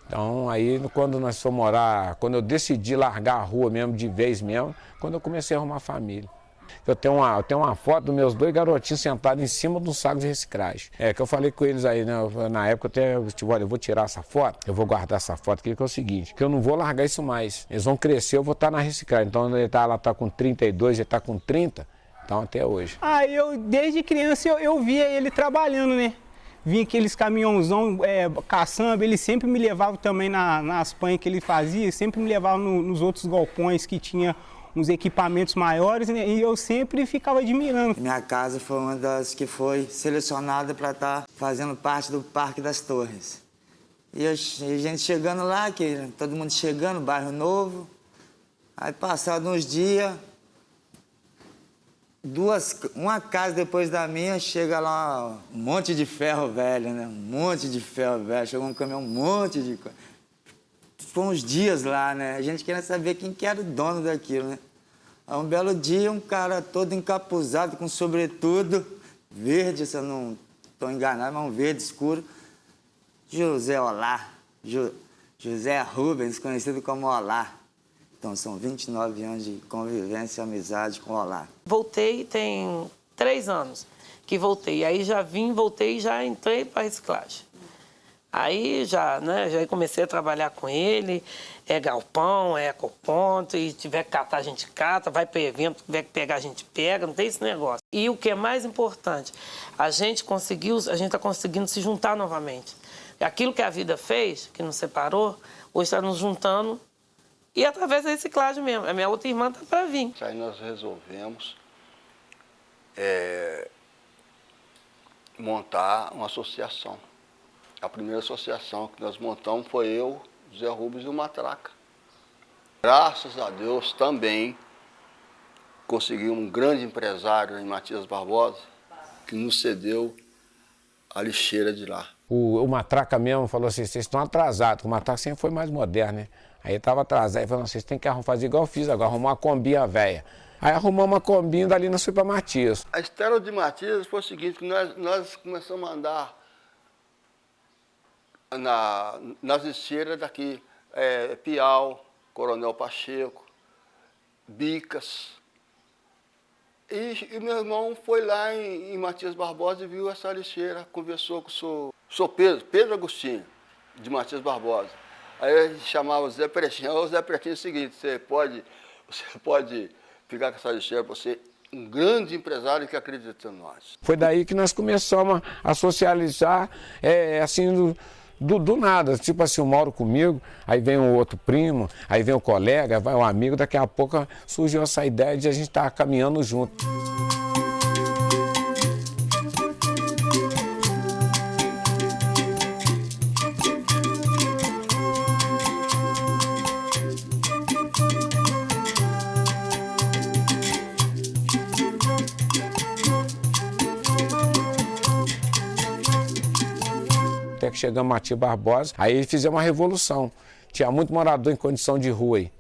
Então aí quando nós fomos morar, quando eu decidi largar a rua mesmo, de vez mesmo, quando eu comecei a arrumar família. Eu tenho uma foto dos meus 2 garotinhos sentados em cima de um saco de reciclagem. Que eu falei com eles aí, né? Na época eu tipo, olha, eu vou tirar essa foto, eu vou guardar essa foto aqui, que é o seguinte, que eu não vou largar isso mais. Eles vão crescer, eu vou estar na reciclagem. Então ela tá com 32, ele tá com 30, então até hoje. Eu desde criança eu via ele trabalhando, né? Vinha aqueles caminhãozão, caçamba, ele sempre me levava também nas panhas que ele fazia, sempre me levava nos outros galpões que tinha uns equipamentos maiores, né? E eu sempre ficava admirando. Minha casa foi uma das que foi selecionada para estar fazendo parte do Parque das Torres. E a gente chegando lá, todo mundo chegando, bairro novo. Aí passado uns dias, uma casa depois da minha, chega lá um monte de ferro velho, né? Um monte de ferro velho, chegou um caminhão, um monte de coisa. Foi uns dias lá, né? A gente queria saber quem que era o dono daquilo, né? Aí um belo dia, um cara todo encapuzado, com sobretudo, verde, se eu não estou enganado, mas um verde escuro. José Olá, José Rubens, conhecido como Olá. Então, são 29 anos de convivência e amizade com o Olá. Voltei tem 3 anos que voltei. Aí voltei e já entrei para reciclagem. Aí já comecei a trabalhar com ele, galpão, ecoponto, e tiver que catar, a gente cata, vai para evento, tiver que pegar, a gente pega, não tem esse negócio. E o que é mais importante, a gente está conseguindo se juntar novamente. Aquilo que a vida fez, que nos separou, hoje está nos juntando, e através da reciclagem mesmo. A minha outra irmã está para vir. Aí nós resolvemos montar uma associação. A primeira associação que nós montamos foi eu, Zé Rubens e o Matraca. Graças a Deus também conseguimos um grande empresário em Matias Barbosa que nos cedeu a lixeira de lá. O Matraca mesmo falou assim, vocês estão atrasados, o Matraca sempre foi mais moderno, né? Aí ele estava atrasado, ele falou, vocês têm que fazer igual eu fiz agora, arrumar uma combinha velha. Aí arrumamos uma combinha, dali nós fomos para Matias. A história de Matias foi o seguinte, que nós começamos a andar nas lixeiras daqui, Piau, Coronel Pacheco, Bicas. E meu irmão foi lá em Matias Barbosa e viu essa lixeira, conversou com o Sr. Pedro Agostinho, de Matias Barbosa. Aí a gente chamava o Zé Pretinho. O Zé Pretinho é o seguinte, você pode ficar com essa lixeira, você é um grande empresário que acredita em nós. Foi daí que nós começamos a socializar, assim, do nada, tipo assim, o Mauro comigo, aí vem o outro primo, aí vem o colega, vai um amigo, daqui a pouco surgiu essa ideia de a gente estar caminhando junto. Até que chegamos a Matias Barbosa, aí fizemos uma revolução. Tinha muito morador em condição de rua aí.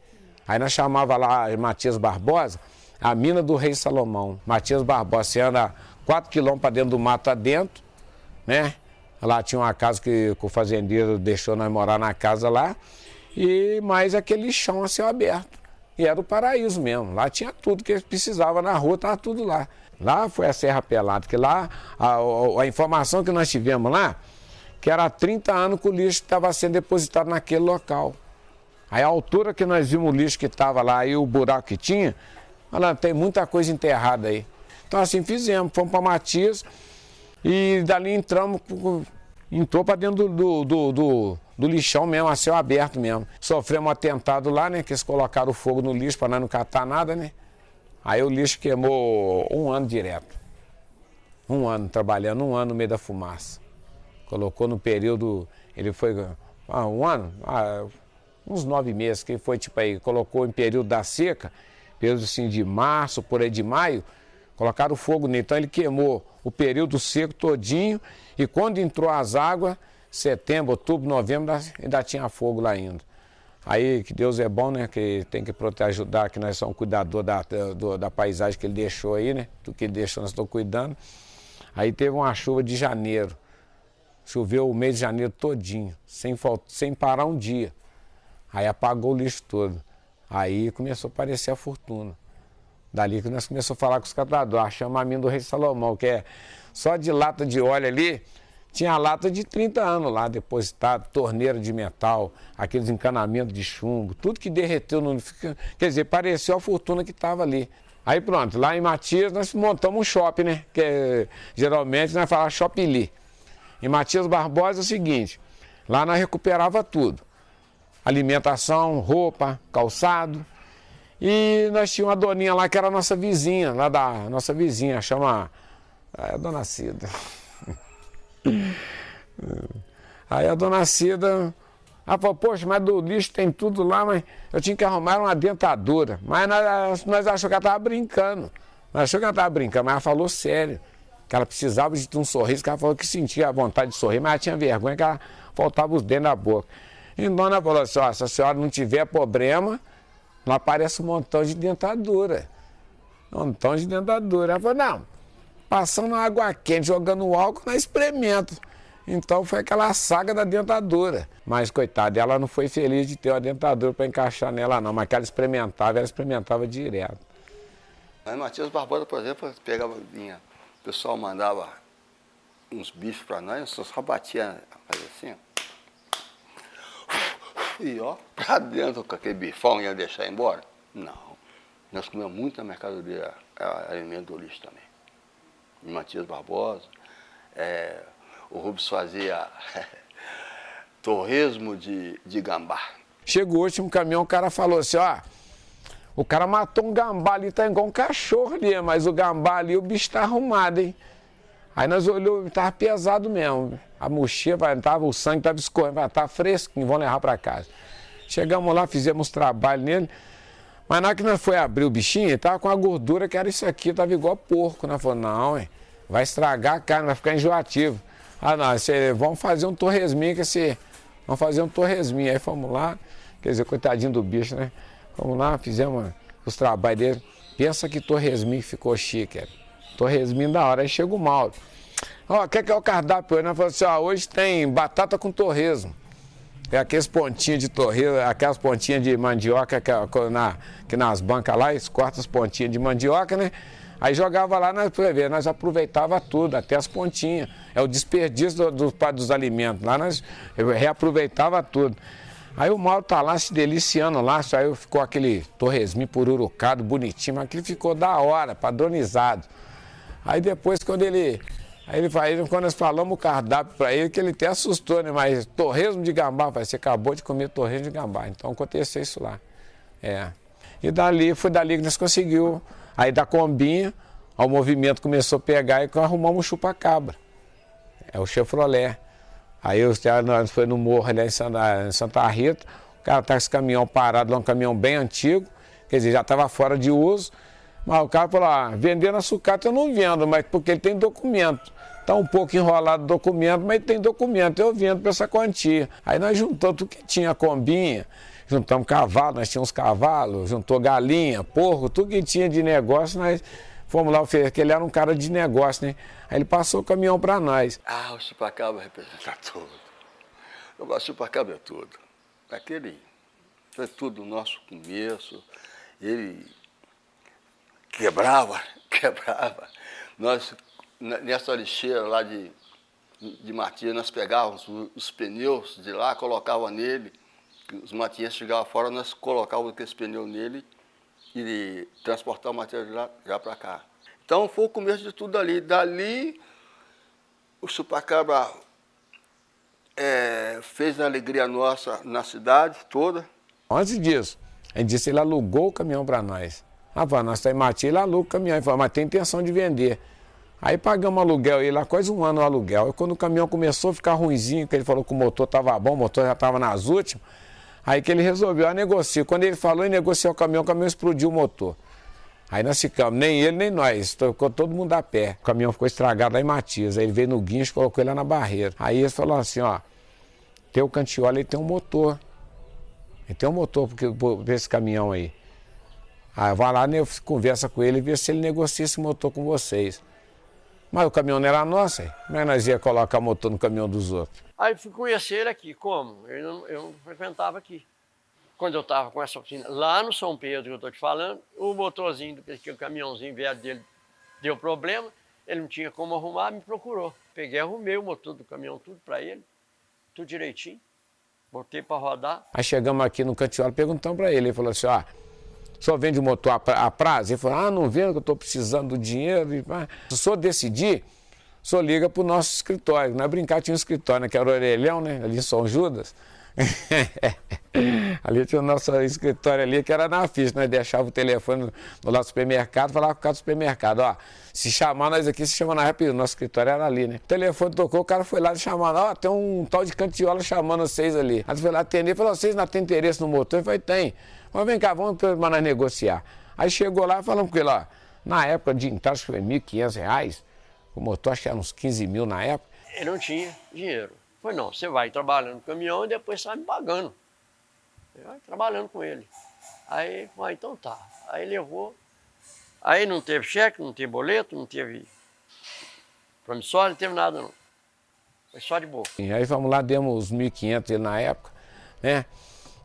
Aí nós chamava lá Matias Barbosa, a mina do rei Salomão. Matias Barbosa, você anda 4 quilômetros para dentro do mato adentro, né? Lá tinha uma casa que o fazendeiro deixou nós morar na casa lá, e mais aquele chão a céu aberto. E era o paraíso mesmo, lá tinha tudo que precisava na rua, estava tudo lá. Lá foi a Serra Pelada, que lá, a informação que nós tivemos lá, que era há 30 anos que o lixo estava sendo depositado naquele local. Aí a altura que nós vimos o lixo que estava lá e o buraco que tinha, olha, tem muita coisa enterrada aí. Então assim fizemos, fomos para Matias e dali entrou para dentro do lixão mesmo, a céu aberto mesmo. Sofremos um atentado lá, né, que eles colocaram o fogo no lixo para nós não catar nada, né. Aí o lixo queimou 1 ano direto. Um ano trabalhando, um ano no meio da fumaça. Colocou no período, ele foi um ano, uns 9 meses, que foi tipo aí, colocou em período da seca, período assim de março, por aí de maio, colocaram fogo nele. Então ele queimou o período seco todinho e quando entrou as águas, setembro, outubro, novembro, ainda tinha fogo lá ainda. Aí que Deus é bom, né? Que tem que proteger, ajudar, que nós somos cuidadores da paisagem que ele deixou aí, né? Do que ele deixou, nós estamos cuidando. Aí teve uma chuva de janeiro. Choveu o mês de janeiro todinho, sem parar um dia. Aí apagou o lixo todo. Aí começou a aparecer a fortuna. Dali que nós começamos a falar com os catadores, achamos a mina do Rei Salomão, que é só de lata de óleo ali, tinha lata de 30 anos lá depositado, torneira de metal, aqueles encanamentos de chumbo, tudo que derreteu, quer dizer, pareceu a fortuna que estava ali. Aí pronto, lá em Matias nós montamos um shopping, né? Que geralmente nós falamos Shopping Lee. Em Matias Barbosa é o seguinte, lá nós recuperava tudo. Alimentação, roupa, calçado. E nós tínhamos uma doninha lá que era a nossa vizinha, lá da nossa vizinha, chama Dona Cida. Aí a Dona Cida, ela falou, poxa, mas do lixo tem tudo lá, mas eu tinha que arrumar uma dentadura. Mas nós achamos que ela estava brincando. Nós achamos que ela estava brincando, mas ela falou sério. Que ela precisava de um sorriso, que ela falou que sentia a vontade de sorrir, mas ela tinha vergonha que ela faltava os dentes na boca. Então ela falou assim, ó, se a senhora não tiver problema, lá aparece um montão de dentadura. Um montão de dentadura. Ela falou, não, passando água quente, jogando álcool, nós experimento. Então foi aquela saga da dentadura. Mas, coitada, ela não foi feliz de ter uma dentadura para encaixar nela, não. Mas que ela experimentava direto. Aí Matias Barbosa, por exemplo, vinha, o pessoal mandava uns bichos para nós, só batia, fazia assim, e ó, pra dentro com aquele bifão ia deixar embora? Não. Nós comemos muita mercadoria, alimento do lixo também. Em Matias Barbosa, o Rubens fazia torresmo de gambá. Chegou o último caminhão, o cara falou assim, ó, o cara matou um gambá ali, tá igual um cachorro ali, mas o gambá ali, o bicho tá arrumado, hein? Aí nós olhamos, tava pesado mesmo. A mochila, o sangue tava escorrendo, tava fresquinho, vamos levar para casa. Chegamos lá, fizemos trabalho nele, mas na hora que nós foi abrir o bichinho, ele tava com a gordura que era isso aqui, tava igual porco. Nós falamos, não, hein, vai estragar a carne, vai ficar enjoativo. Ah, não, vamos fazer um torresminho, vamos fazer um torresminho. Aí fomos lá, quer dizer, coitadinho do bicho, né? Fomos lá, fizemos os trabalhos dele. Pensa que torresminho ficou chique, cara. Torresminho da hora. Aí chega o Mauro. Ó, quer que é o cardápio hoje? Nós falamos assim, ó, hoje tem batata com torresmo. É aqueles pontinhos de torresmo, aquelas pontinhas de mandioca que nas bancas lá, eles cortam as pontinhas de mandioca, né? Aí jogava lá, nós aproveitava tudo, até as pontinhas. É o desperdício dos alimentos. Lá nós reaproveitava tudo. Aí o Mauro tá lá se deliciando lá, aí ficou aquele torresminho pururucado, bonitinho, mas aquilo ficou da hora, padronizado. Aí depois quando nós falamos o cardápio para ele, que ele até assustou, né? Mas torresmo de gambá, você acabou de comer torresmo de gambá. Então aconteceu isso lá. E foi dali que nós conseguimos. Aí da combinha, o movimento começou a pegar e arrumamos o chupa-cabra. É o Chevrolet. Aí nós foi no morro ali em Santa Rita, o cara tá com esse caminhão parado lá, um caminhão bem antigo, quer dizer, já estava fora de uso. Mas o cara falou, vendendo a sucata eu não vendo, mas porque ele tem documento. Está um pouco enrolado o documento, mas ele tem documento, eu vendo para essa quantia. Aí nós juntamos tudo que tinha, a combinha, juntamos cavalo, nós tínhamos cavalos, juntou galinha, porco, tudo que tinha de negócio, nós fomos lá oferecer, porque ele era um cara de negócio, né? Aí ele passou o caminhão para nós. O chupacabra representa tudo. O chupacabra é tudo. Aquele foi tudo o nosso começo, ele quebrava. Nós, nessa lixeira lá de Matias, nós pegávamos os pneus de lá, colocava nele, os Matias chegavam fora, nós colocávamos aqueles pneus nele e transportar o material de lá já para cá. Então foi o começo de tudo ali. Dali, o chupacabra fez a alegria nossa na cidade toda. Antes disso, a gente disse, ele alugou o caminhão para nós. Nós estamos em Matias, ele aluga o caminhão. Ele falou, mas tem intenção de vender. Aí pagamos aluguel aí lá, quase um ano o aluguel. E quando o caminhão começou a ficar ruinzinho, que ele falou que o motor estava bom, o motor já estava nas últimas, aí que ele resolveu, negociar. Quando ele falou em negociar o caminhão explodiu o motor. Aí nós ficamos, nem ele nem nós, ficou todo mundo a pé. O caminhão ficou estragado lá em Matias. Aí ele veio no guincho, colocou ele lá na barreira. Aí ele falou assim, ó, tem o Cantiola, ele tem um motor. Ele tem um motor para esse caminhão aí. Aí vai lá, eu conversa com ele e vê se ele negocia esse motor com vocês. Mas o caminhão não era nosso, aí. Como é que nós ia colocar motor no caminhão dos outros? Aí fui conhecer ele aqui, como? Eu não frequentava aqui. Quando eu estava com essa oficina, lá no São Pedro, que eu estou te falando, o motorzinho, o caminhãozinho velho dele deu problema, ele não tinha como arrumar, me procurou. Peguei, arrumei o motor do caminhão, tudo para ele, tudo direitinho, botei para rodar. Aí chegamos aqui no Cantiola, perguntamos para ele, ele falou assim, ó, o senhor vende o motor a prazo? Ele falou, não vendo que eu estou precisando do dinheiro. Se o senhor decidir, o senhor liga para o nosso escritório. Não é brincar, tinha um escritório, né, que era o Orelhão, né, ali em São Judas. Ali tinha o nosso escritório ali, que era na ficha, nós deixava o telefone no lado do supermercado, falava com o cara do supermercado, ó, se chamar nós aqui, se chama na rápido, nosso escritório era ali, né? O telefone tocou, o cara foi lá chamando, ó, tem um tal de Cantiola chamando vocês ali. Aí foi lá atender, falou, vocês não têm interesse no motor? Eu falei, tem. Mas vem cá, vamos para nós negociar. Aí chegou lá e falamos com ele, ó, na época de entrada, acho que foi R$1.500, o motor acho que era uns 15 mil na época. Ele não tinha dinheiro. Foi não, você vai trabalhando no caminhão e depois sai me pagando. Eu vai trabalhando com ele. Aí, então tá. Aí levou. Aí não teve cheque, não teve boleto, não teve promissório, não teve nada não. Foi só de boa. E aí vamos lá, demos os 1.500 ele na época, né?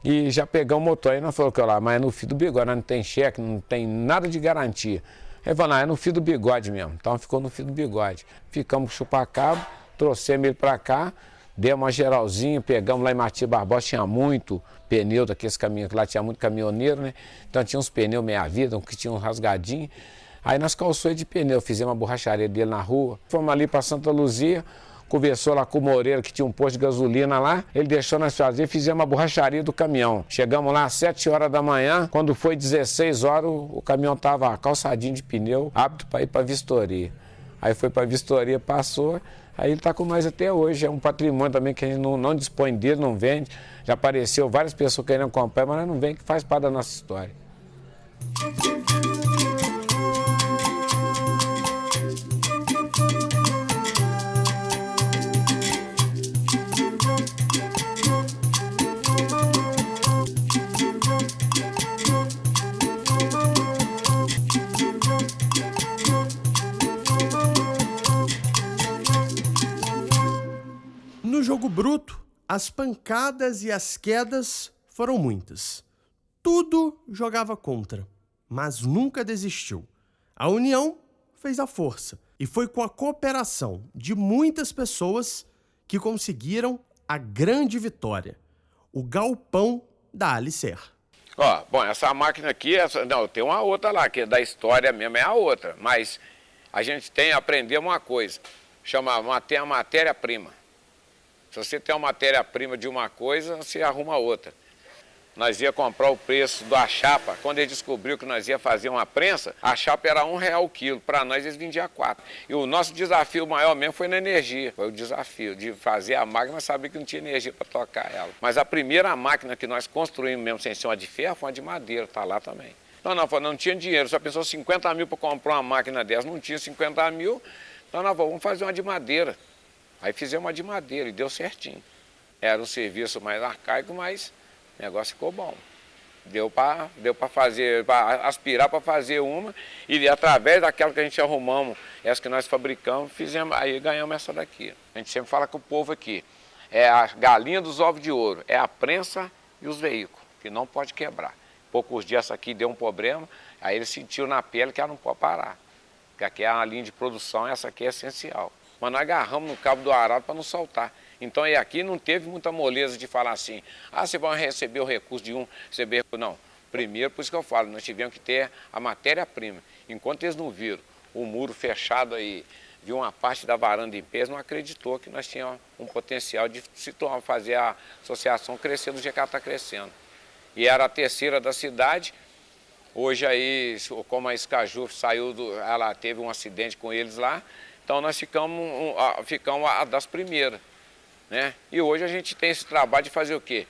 E já pegamos o motor. Aí nós falamos que lá, mas é no fio do bigode, não tem cheque, não tem nada de garantia. Aí falou, é no fio do bigode mesmo. Então ficou no fio do bigode. Ficamos com chupa-cabo, trouxemos ele pra cá. Demos uma geralzinha, pegamos lá em Matias Barbosa, tinha muito pneu daqueles caminhões, que lá tinha muito caminhoneiro, né? Então tinha uns pneus meia-vida, que tinha um rasgadinho. Aí nós calçou ele de pneu, fizemos uma borracharia dele na rua. Fomos ali para Santa Luzia, conversou lá com o Moreira, que tinha um posto de gasolina lá. Ele deixou nós fazer, fizemos uma borracharia do caminhão. Chegamos lá às 7 horas da manhã, quando foi 16 horas, o caminhão estava calçadinho de pneu, apto para ir para vistoria. Aí foi para vistoria, passou. Aí ele está com nós até hoje, é um patrimônio também que a gente não dispõe dele, não vende. Já apareceu várias pessoas querendo comprar, mas não vende, que faz parte da nossa história. No jogo bruto, as pancadas e as quedas foram muitas. Tudo jogava contra, mas nunca desistiu. A união fez a força e foi com a cooperação de muitas pessoas que conseguiram a grande vitória, o galpão da Alicer. Ó, bom, essa máquina aqui, não, tem uma outra lá, que é da história mesmo, é a outra, mas a gente tem que aprender uma coisa, tem a matéria-prima. Se você tem uma matéria-prima de uma coisa, você arruma outra. Nós ia comprar o preço da chapa. Quando eles descobriram que nós ia fazer uma prensa, a chapa era R$1 o quilo. Para nós, eles vendiam 4. E o nosso desafio maior mesmo foi na energia. Foi o desafio de fazer a máquina, saber que não tinha energia para tocar ela. Mas a primeira máquina que nós construímos mesmo sem ser uma de ferro, foi uma de madeira. Está lá também. Não tinha dinheiro. Só pensou 50 mil para comprar uma máquina dessa. Não tinha 50 mil. Então, vamos fazer uma de madeira. Aí fizemos uma de madeira e deu certinho. Era um serviço mais arcaico, mas o negócio ficou bom. Deu para fazer, para aspirar para fazer uma, e através daquela que a gente arrumamos, essa que nós fabricamos, aí ganhamos essa daqui. A gente sempre fala com o povo aqui, é a galinha dos ovos de ouro, é a prensa e os veículos, que não pode quebrar. Poucos dias essa aqui deu um problema, aí ele sentiu na pele que ela não pode parar. Porque aqui é uma linha de produção, essa aqui é essencial. Mas nós agarramos no cabo do arado para não soltar. Então, e aqui não teve muita moleza de falar assim, você vai receber o recurso de receber... Não, primeiro, por isso que eu falo, nós tivemos que ter a matéria-prima. Enquanto eles não viram o muro fechado aí, de uma parte da varanda em pé, eles não acreditou que nós tínhamos um potencial de fazer a associação crescer do jeito que ela está crescendo. E era a terceira da cidade, Hoje aí, como a Escaju saiu, ela teve um acidente com eles lá, então nós ficamos das primeiras, né? E hoje a gente tem esse trabalho de fazer o quê?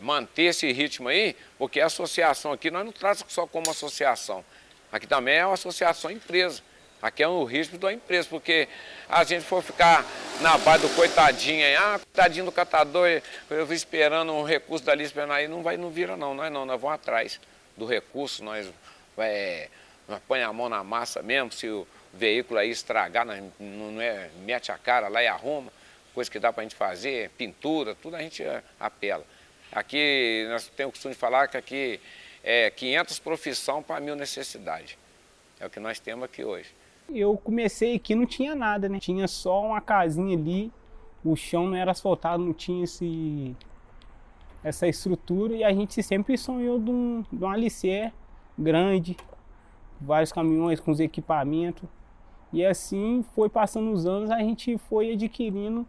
Manter esse ritmo aí, porque a associação aqui, nós não tratamos só como associação. Aqui também é uma associação empresa. Aqui é um ritmo da empresa, porque a gente for ficar na base do coitadinho aí, coitadinho do catador, eu vou esperando um recurso dali, esperando aí, não vira não, nós vamos atrás do recurso, nós põe a mão na massa mesmo, se o veículo aí estragar, mete a cara lá e arruma, coisa que dá para a gente fazer, pintura, tudo a gente apela. Aqui nós temos o costume de falar que aqui é 500 profissões para 1000 necessidades. É o que nós temos aqui hoje. Eu comecei aqui, não tinha nada, né? Tinha só uma casinha ali, o chão não era asfaltado, não tinha essa estrutura, e a gente sempre sonhou de um alicerce grande, vários caminhões com os equipamentos. E assim foi passando os anos, a gente foi adquirindo,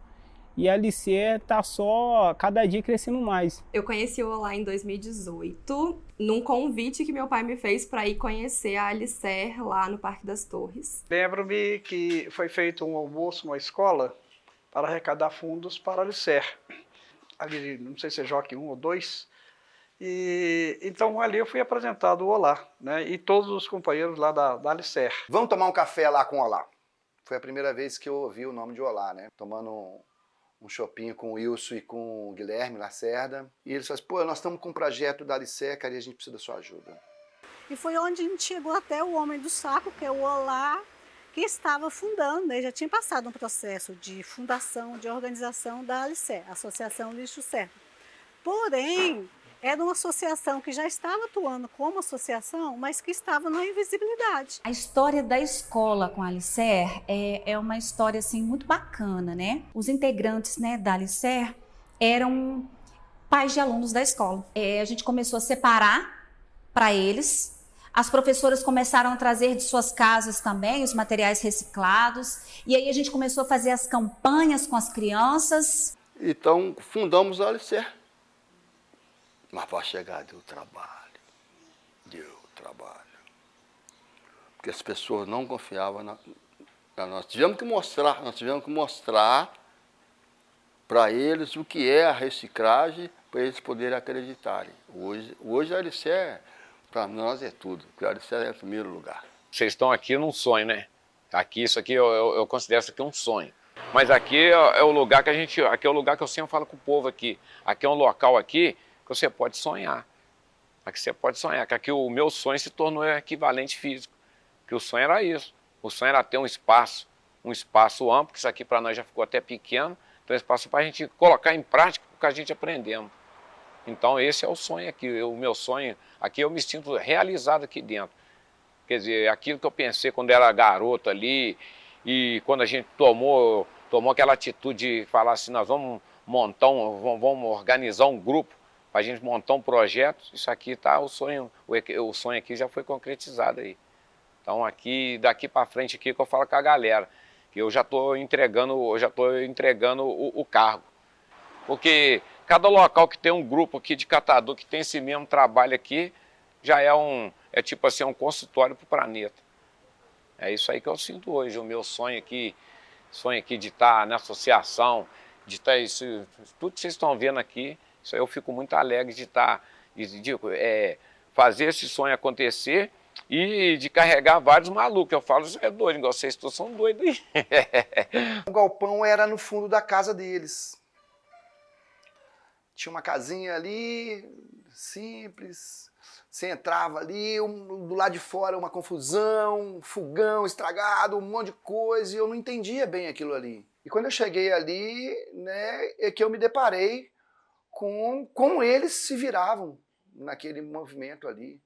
e a Alicer tá só cada dia crescendo mais. Eu conheci o Olá em 2018, num convite que meu pai me fez para ir conhecer a Alicer lá no Parque das Torres. Lembro-me que foi feito um almoço numa escola para arrecadar fundos para a Alicer. Ali, não sei se é Joque 1 ou 2. E então ali eu fui apresentado o Olá, né? E todos os companheiros lá da Alicer. Vamos tomar um café lá com o Olá. Foi a primeira vez que eu ouvi o nome de Olá, né? Tomando um chopinho com o Wilson e com o Guilherme Lacerda. E eles falaram, pô, nós estamos com um projeto da Alicer, cara, e a gente precisa da sua ajuda. E foi onde a gente chegou até o Homem do Saco, que é o Olá, que estava fundando, né? Já tinha passado um processo de fundação, de organização da Alicer, Associação Lixo Certo. Porém, era uma associação que já estava atuando como associação, mas que estava na invisibilidade. A história da escola com a Alicer é uma história assim, muito bacana, né? Os integrantes, né, da Alicer eram pais de alunos da escola. A gente começou a separar para eles. As professoras começaram a trazer de suas casas também os materiais reciclados. E aí a gente começou a fazer as campanhas com as crianças. Então, fundamos a Alicer. Mas para chegar deu trabalho. Porque as pessoas não confiavam na nós. Nós tivemos que mostrar para eles o que é a reciclagem, para eles poderem acreditarem. Hoje a Alicer, para nós, é tudo. Porque a Alicer é em primeiro lugar. Vocês estão aqui num sonho, né? Isso aqui eu considero isso aqui um sonho. Mas aqui é o lugar que aqui é o lugar que eu sempre falo com o povo aqui. Aqui é um local aqui que você pode sonhar. Aqui você pode sonhar, que aqui o meu sonho se tornou equivalente físico. Que o sonho era isso. O sonho era ter um espaço amplo, que isso aqui para nós já ficou até pequeno, então um espaço para a gente colocar em prática o que a gente aprendemos. Então esse é o sonho aqui, o meu sonho, aqui eu me sinto realizado aqui dentro. Quer dizer, aquilo que eu pensei quando era garoto ali, e quando a gente tomou aquela atitude de falar assim, nós vamos organizar um grupo, para a gente montar um projeto, isso aqui tá, o sonho aqui já foi concretizado aí. Então aqui, daqui para frente aqui que eu falo com a galera, que eu já estou entregando o cargo. Porque cada local que tem um grupo aqui de catador que tem esse mesmo trabalho aqui, já é tipo assim, um consultório para o planeta. É isso aí que eu sinto hoje, o meu sonho aqui de estar na associação, de estar isso, tudo que vocês estão vendo aqui, isso aí eu fico muito alegre de estar, fazer esse sonho acontecer e de carregar vários malucos. Eu falo, isso é doido, igual vocês todos são doidos aí. O galpão era no fundo da casa deles. Tinha uma casinha ali, simples. Você entrava ali, do lado de fora uma confusão, fogão estragado, um monte de coisa, e eu não entendia bem aquilo ali. E quando eu cheguei ali, né, é que eu me deparei com como eles se viravam naquele movimento ali.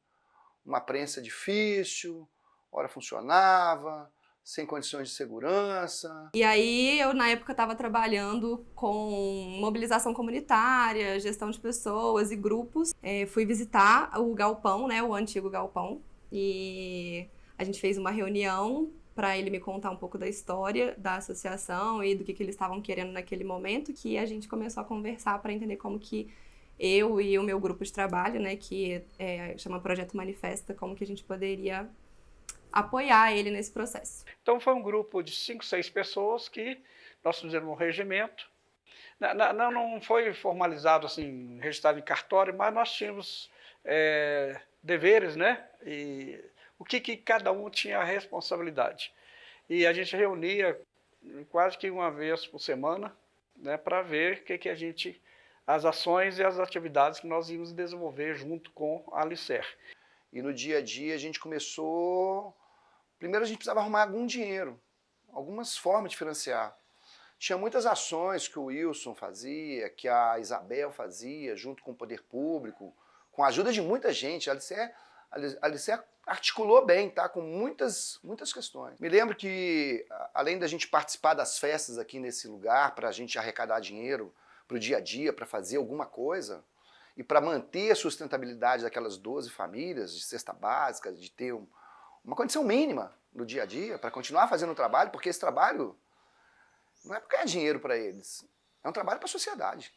Uma prensa difícil, hora funcionava, sem condições de segurança. E aí eu na época estava trabalhando com mobilização comunitária, gestão de pessoas e grupos. Fui visitar o galpão, né, o antigo galpão, e a gente fez uma reunião para ele me contar um pouco da história da associação e do que eles estavam querendo naquele momento, que a gente começou a conversar para entender como que eu e o meu grupo de trabalho, né, que chama Projeto Manifesta, como que a gente poderia apoiar ele nesse processo. Então foi um grupo de 5, 6 pessoas que nós fizemos um regimento. Não foi formalizado, assim, registrado em cartório, mas nós tínhamos deveres, né? E o que cada um tinha a responsabilidade. E a gente reunia quase que uma vez por semana, né, para ver as ações e as atividades que nós íamos desenvolver junto com a Alicer. E no dia a dia a gente começou... Primeiro a gente precisava arrumar algum dinheiro, algumas formas de financiar. Tinha muitas ações que o Wilson fazia, que a Isabel fazia, junto com o poder público, com a ajuda de muita gente. A Alicer articulou bem, tá? Com muitas questões. Me lembro que, além da gente participar das festas aqui nesse lugar, para a gente arrecadar dinheiro para o dia a dia, para fazer alguma coisa, e para manter a sustentabilidade daquelas 12 famílias, de cesta básica, de ter uma condição mínima no dia a dia, para continuar fazendo o trabalho, porque esse trabalho não é porque é dinheiro para eles, é um trabalho para a sociedade.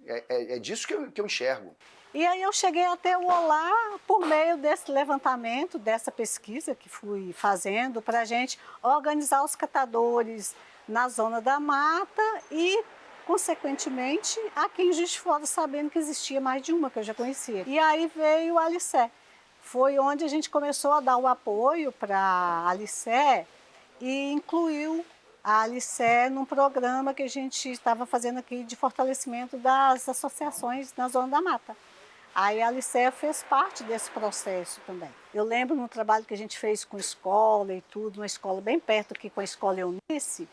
É disso que eu enxergo. E aí eu cheguei até o Olá por meio desse levantamento, dessa pesquisa que fui fazendo para a gente organizar os catadores na zona da mata e, consequentemente, aqui em Juiz de Fora, sabendo que existia mais de uma que eu já conhecia. E aí veio a Alicer. Foi onde a gente começou a dar o apoio para a Alicer e incluiu a Alicer num programa que a gente estava fazendo aqui de fortalecimento das associações na Zona da Mata. Aí a Alicer fez parte desse processo também. Eu lembro no trabalho que a gente fez com escola e tudo, uma escola bem perto aqui com a escola Eunice,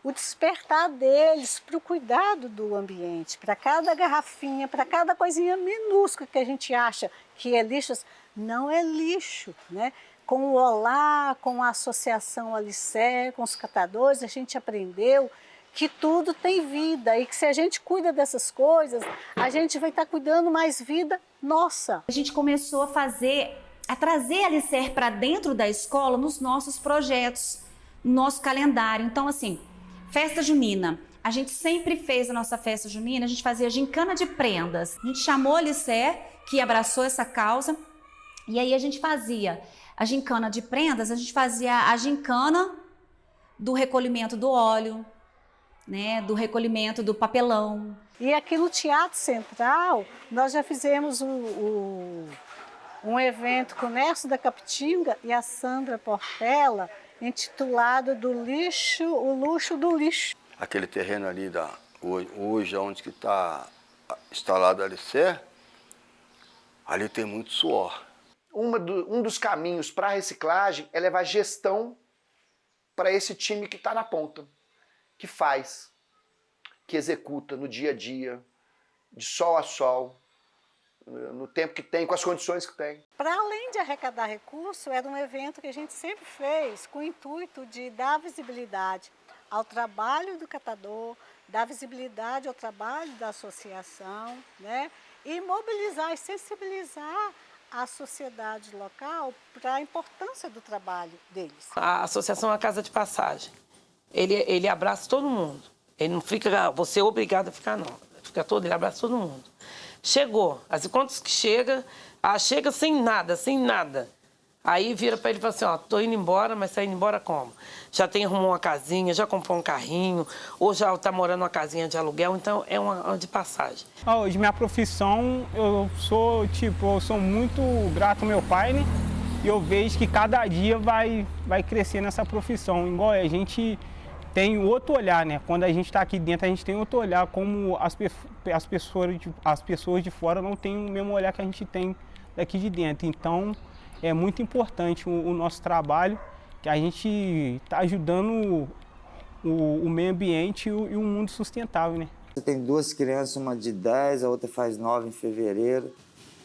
o despertar deles para o cuidado do ambiente, para cada garrafinha, para cada coisinha minúscula que a gente acha que é lixo, não é lixo, né? Com o Olá, com a Associação Alicer, com os catadores, a gente aprendeu que tudo tem vida e que se a gente cuida dessas coisas, a gente vai estar cuidando mais vida nossa. A gente começou a trazer a Alicer para dentro da escola nos nossos projetos, no nosso calendário. Então, assim, festa junina. A gente sempre fez a nossa festa junina, a gente fazia gincana de prendas. A gente chamou a Alicer, que abraçou essa causa, e aí a gente fazia a gincana de prendas, a gente fazia a gincana do recolhimento do óleo, né, do recolhimento do papelão. E aqui no Teatro Central, nós já fizemos um evento com o Nerso da Capitinga e a Sandra Portela, intitulado do lixo, o luxo do lixo. Aquele terreno ali, hoje onde está instalado a Alicer, ali tem muito suor. Um dos caminhos para a reciclagem é levar gestão para esse time que está na ponta, que faz, que executa no dia a dia, de sol a sol, no tempo que tem, com as condições que tem. Para além de arrecadar recurso, era um evento que a gente sempre fez com o intuito de dar visibilidade ao trabalho do catador, dar visibilidade ao trabalho da associação, né? E mobilizar e sensibilizar a sociedade local para a importância do trabalho deles. A associação é uma casa de passagem. Ele abraça todo mundo. Ele não fica, você é obrigado a ficar, não. Ele abraça todo mundo. Chegou. As contas que chega sem nada. Aí vira para ele e fala assim, ó, tô indo embora, mas tá indo embora como? Já arrumou uma casinha, já comprou um carrinho, ou já tá morando numa casinha de aluguel, então é uma de passagem. Hoje minha profissão, eu sou muito grato ao meu pai, né? E eu vejo que cada dia vai crescer nessa profissão. Igual a gente tem outro olhar, né? Quando a gente está aqui dentro, a gente tem outro olhar, como as pessoas de fora não têm o mesmo olhar que a gente tem daqui de dentro. Então, é muito importante o nosso trabalho, que a gente está ajudando o meio ambiente e o mundo sustentável, né? Eu tenho 2 crianças, uma de 10, a outra faz 9 em fevereiro.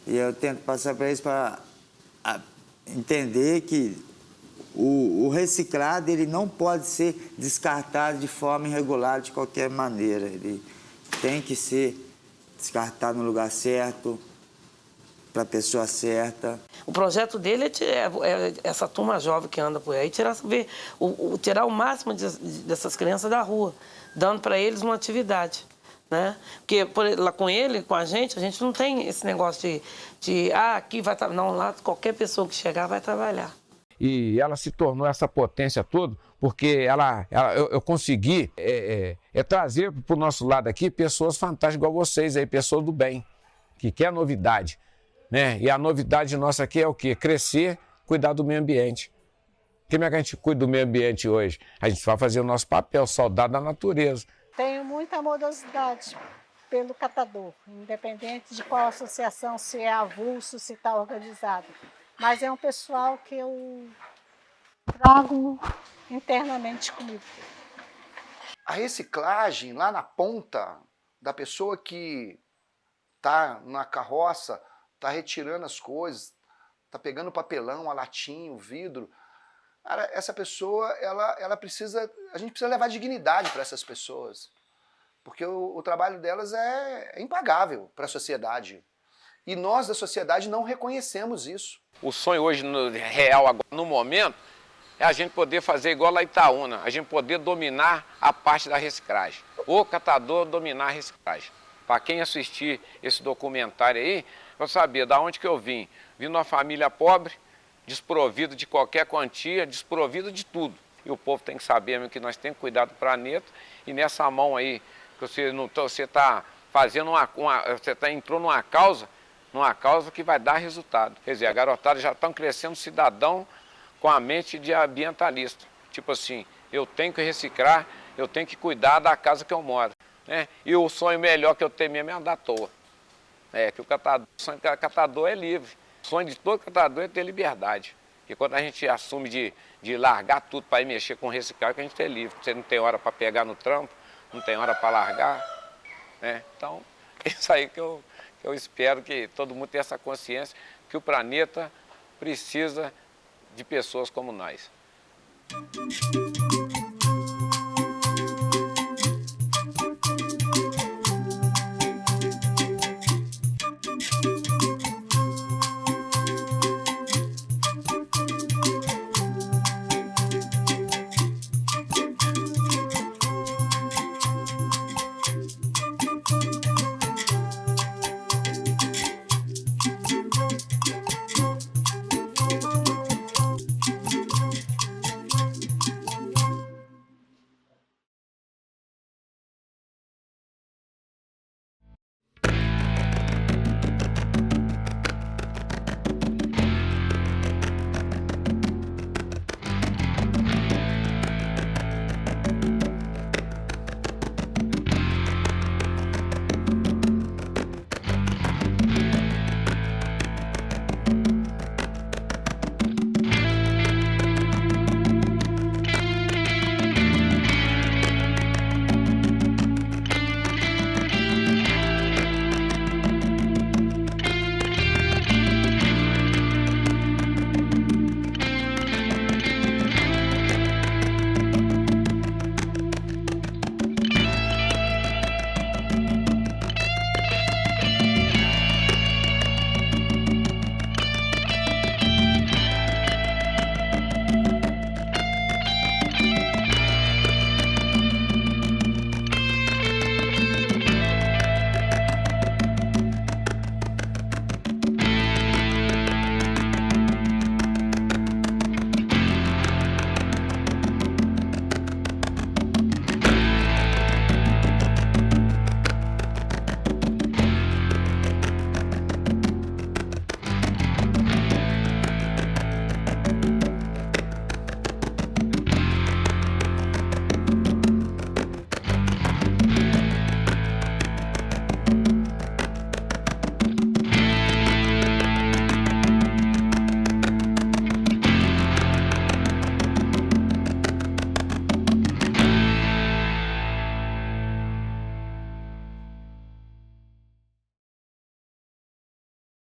E eu tento passar para eles para entender que o reciclado ele não pode ser descartado de forma irregular de qualquer maneira. Ele tem que ser descartado no lugar certo, para a pessoa certa. O projeto dele é essa turma jovem que anda por aí, tirar o máximo dessas crianças da rua, dando para eles uma atividade. né? Porque lá com ele, com a gente não tem esse negócio de aqui vai trabalhar. Não, lá qualquer pessoa que chegar vai trabalhar. E ela se tornou essa potência toda porque eu consegui trazer para o nosso lado aqui pessoas fantásticas igual vocês, aí, pessoas do bem, que quer novidade, né? E a novidade nossa aqui é o quê? Crescer, cuidar do meio ambiente. Como é que a gente cuida do meio ambiente hoje? A gente vai fazer o nosso papel, soldado da natureza. Tenho muita amorosidade pelo catador, independente de qual associação, se é avulso, se está organizado. Mas é um pessoal que eu trago internamente comigo. A reciclagem lá na ponta da pessoa que está na carroça, está retirando as coisas, está pegando o papelão, a latinha, o vidro. Cara, essa pessoa, ela precisa, a gente precisa levar dignidade para essas pessoas, porque o trabalho delas é impagável para a sociedade. E nós da sociedade não reconhecemos isso. O sonho hoje, real, agora, no momento, é a gente poder fazer igual lá em Itaúna, a gente poder dominar a parte da reciclagem. O catador dominar a reciclagem. Para quem assistir esse documentário aí, vai saber de onde que eu vim. Vim de uma família pobre, desprovido de qualquer quantia, desprovido de tudo. E o povo tem que saber que nós temos que cuidar do planeta. E nessa mão aí, que você está fazendo entrou numa causa que vai dar resultado. Quer dizer, a garotada já estão crescendo cidadão com a mente de ambientalista. Tipo assim, eu tenho que reciclar, eu tenho que cuidar da casa que eu moro. Né? E o sonho melhor que eu tenho mesmo é andar à toa. Que o sonho do catador é livre. O sonho de todo catador é ter liberdade. E quando a gente assume de largar tudo para ir mexer com reciclagem, que a gente é livre. Você não tem hora para pegar no trampo, não tem hora para largar. Né? Então, é isso aí que eu espero que todo mundo tenha essa consciência que o planeta precisa de pessoas como nós.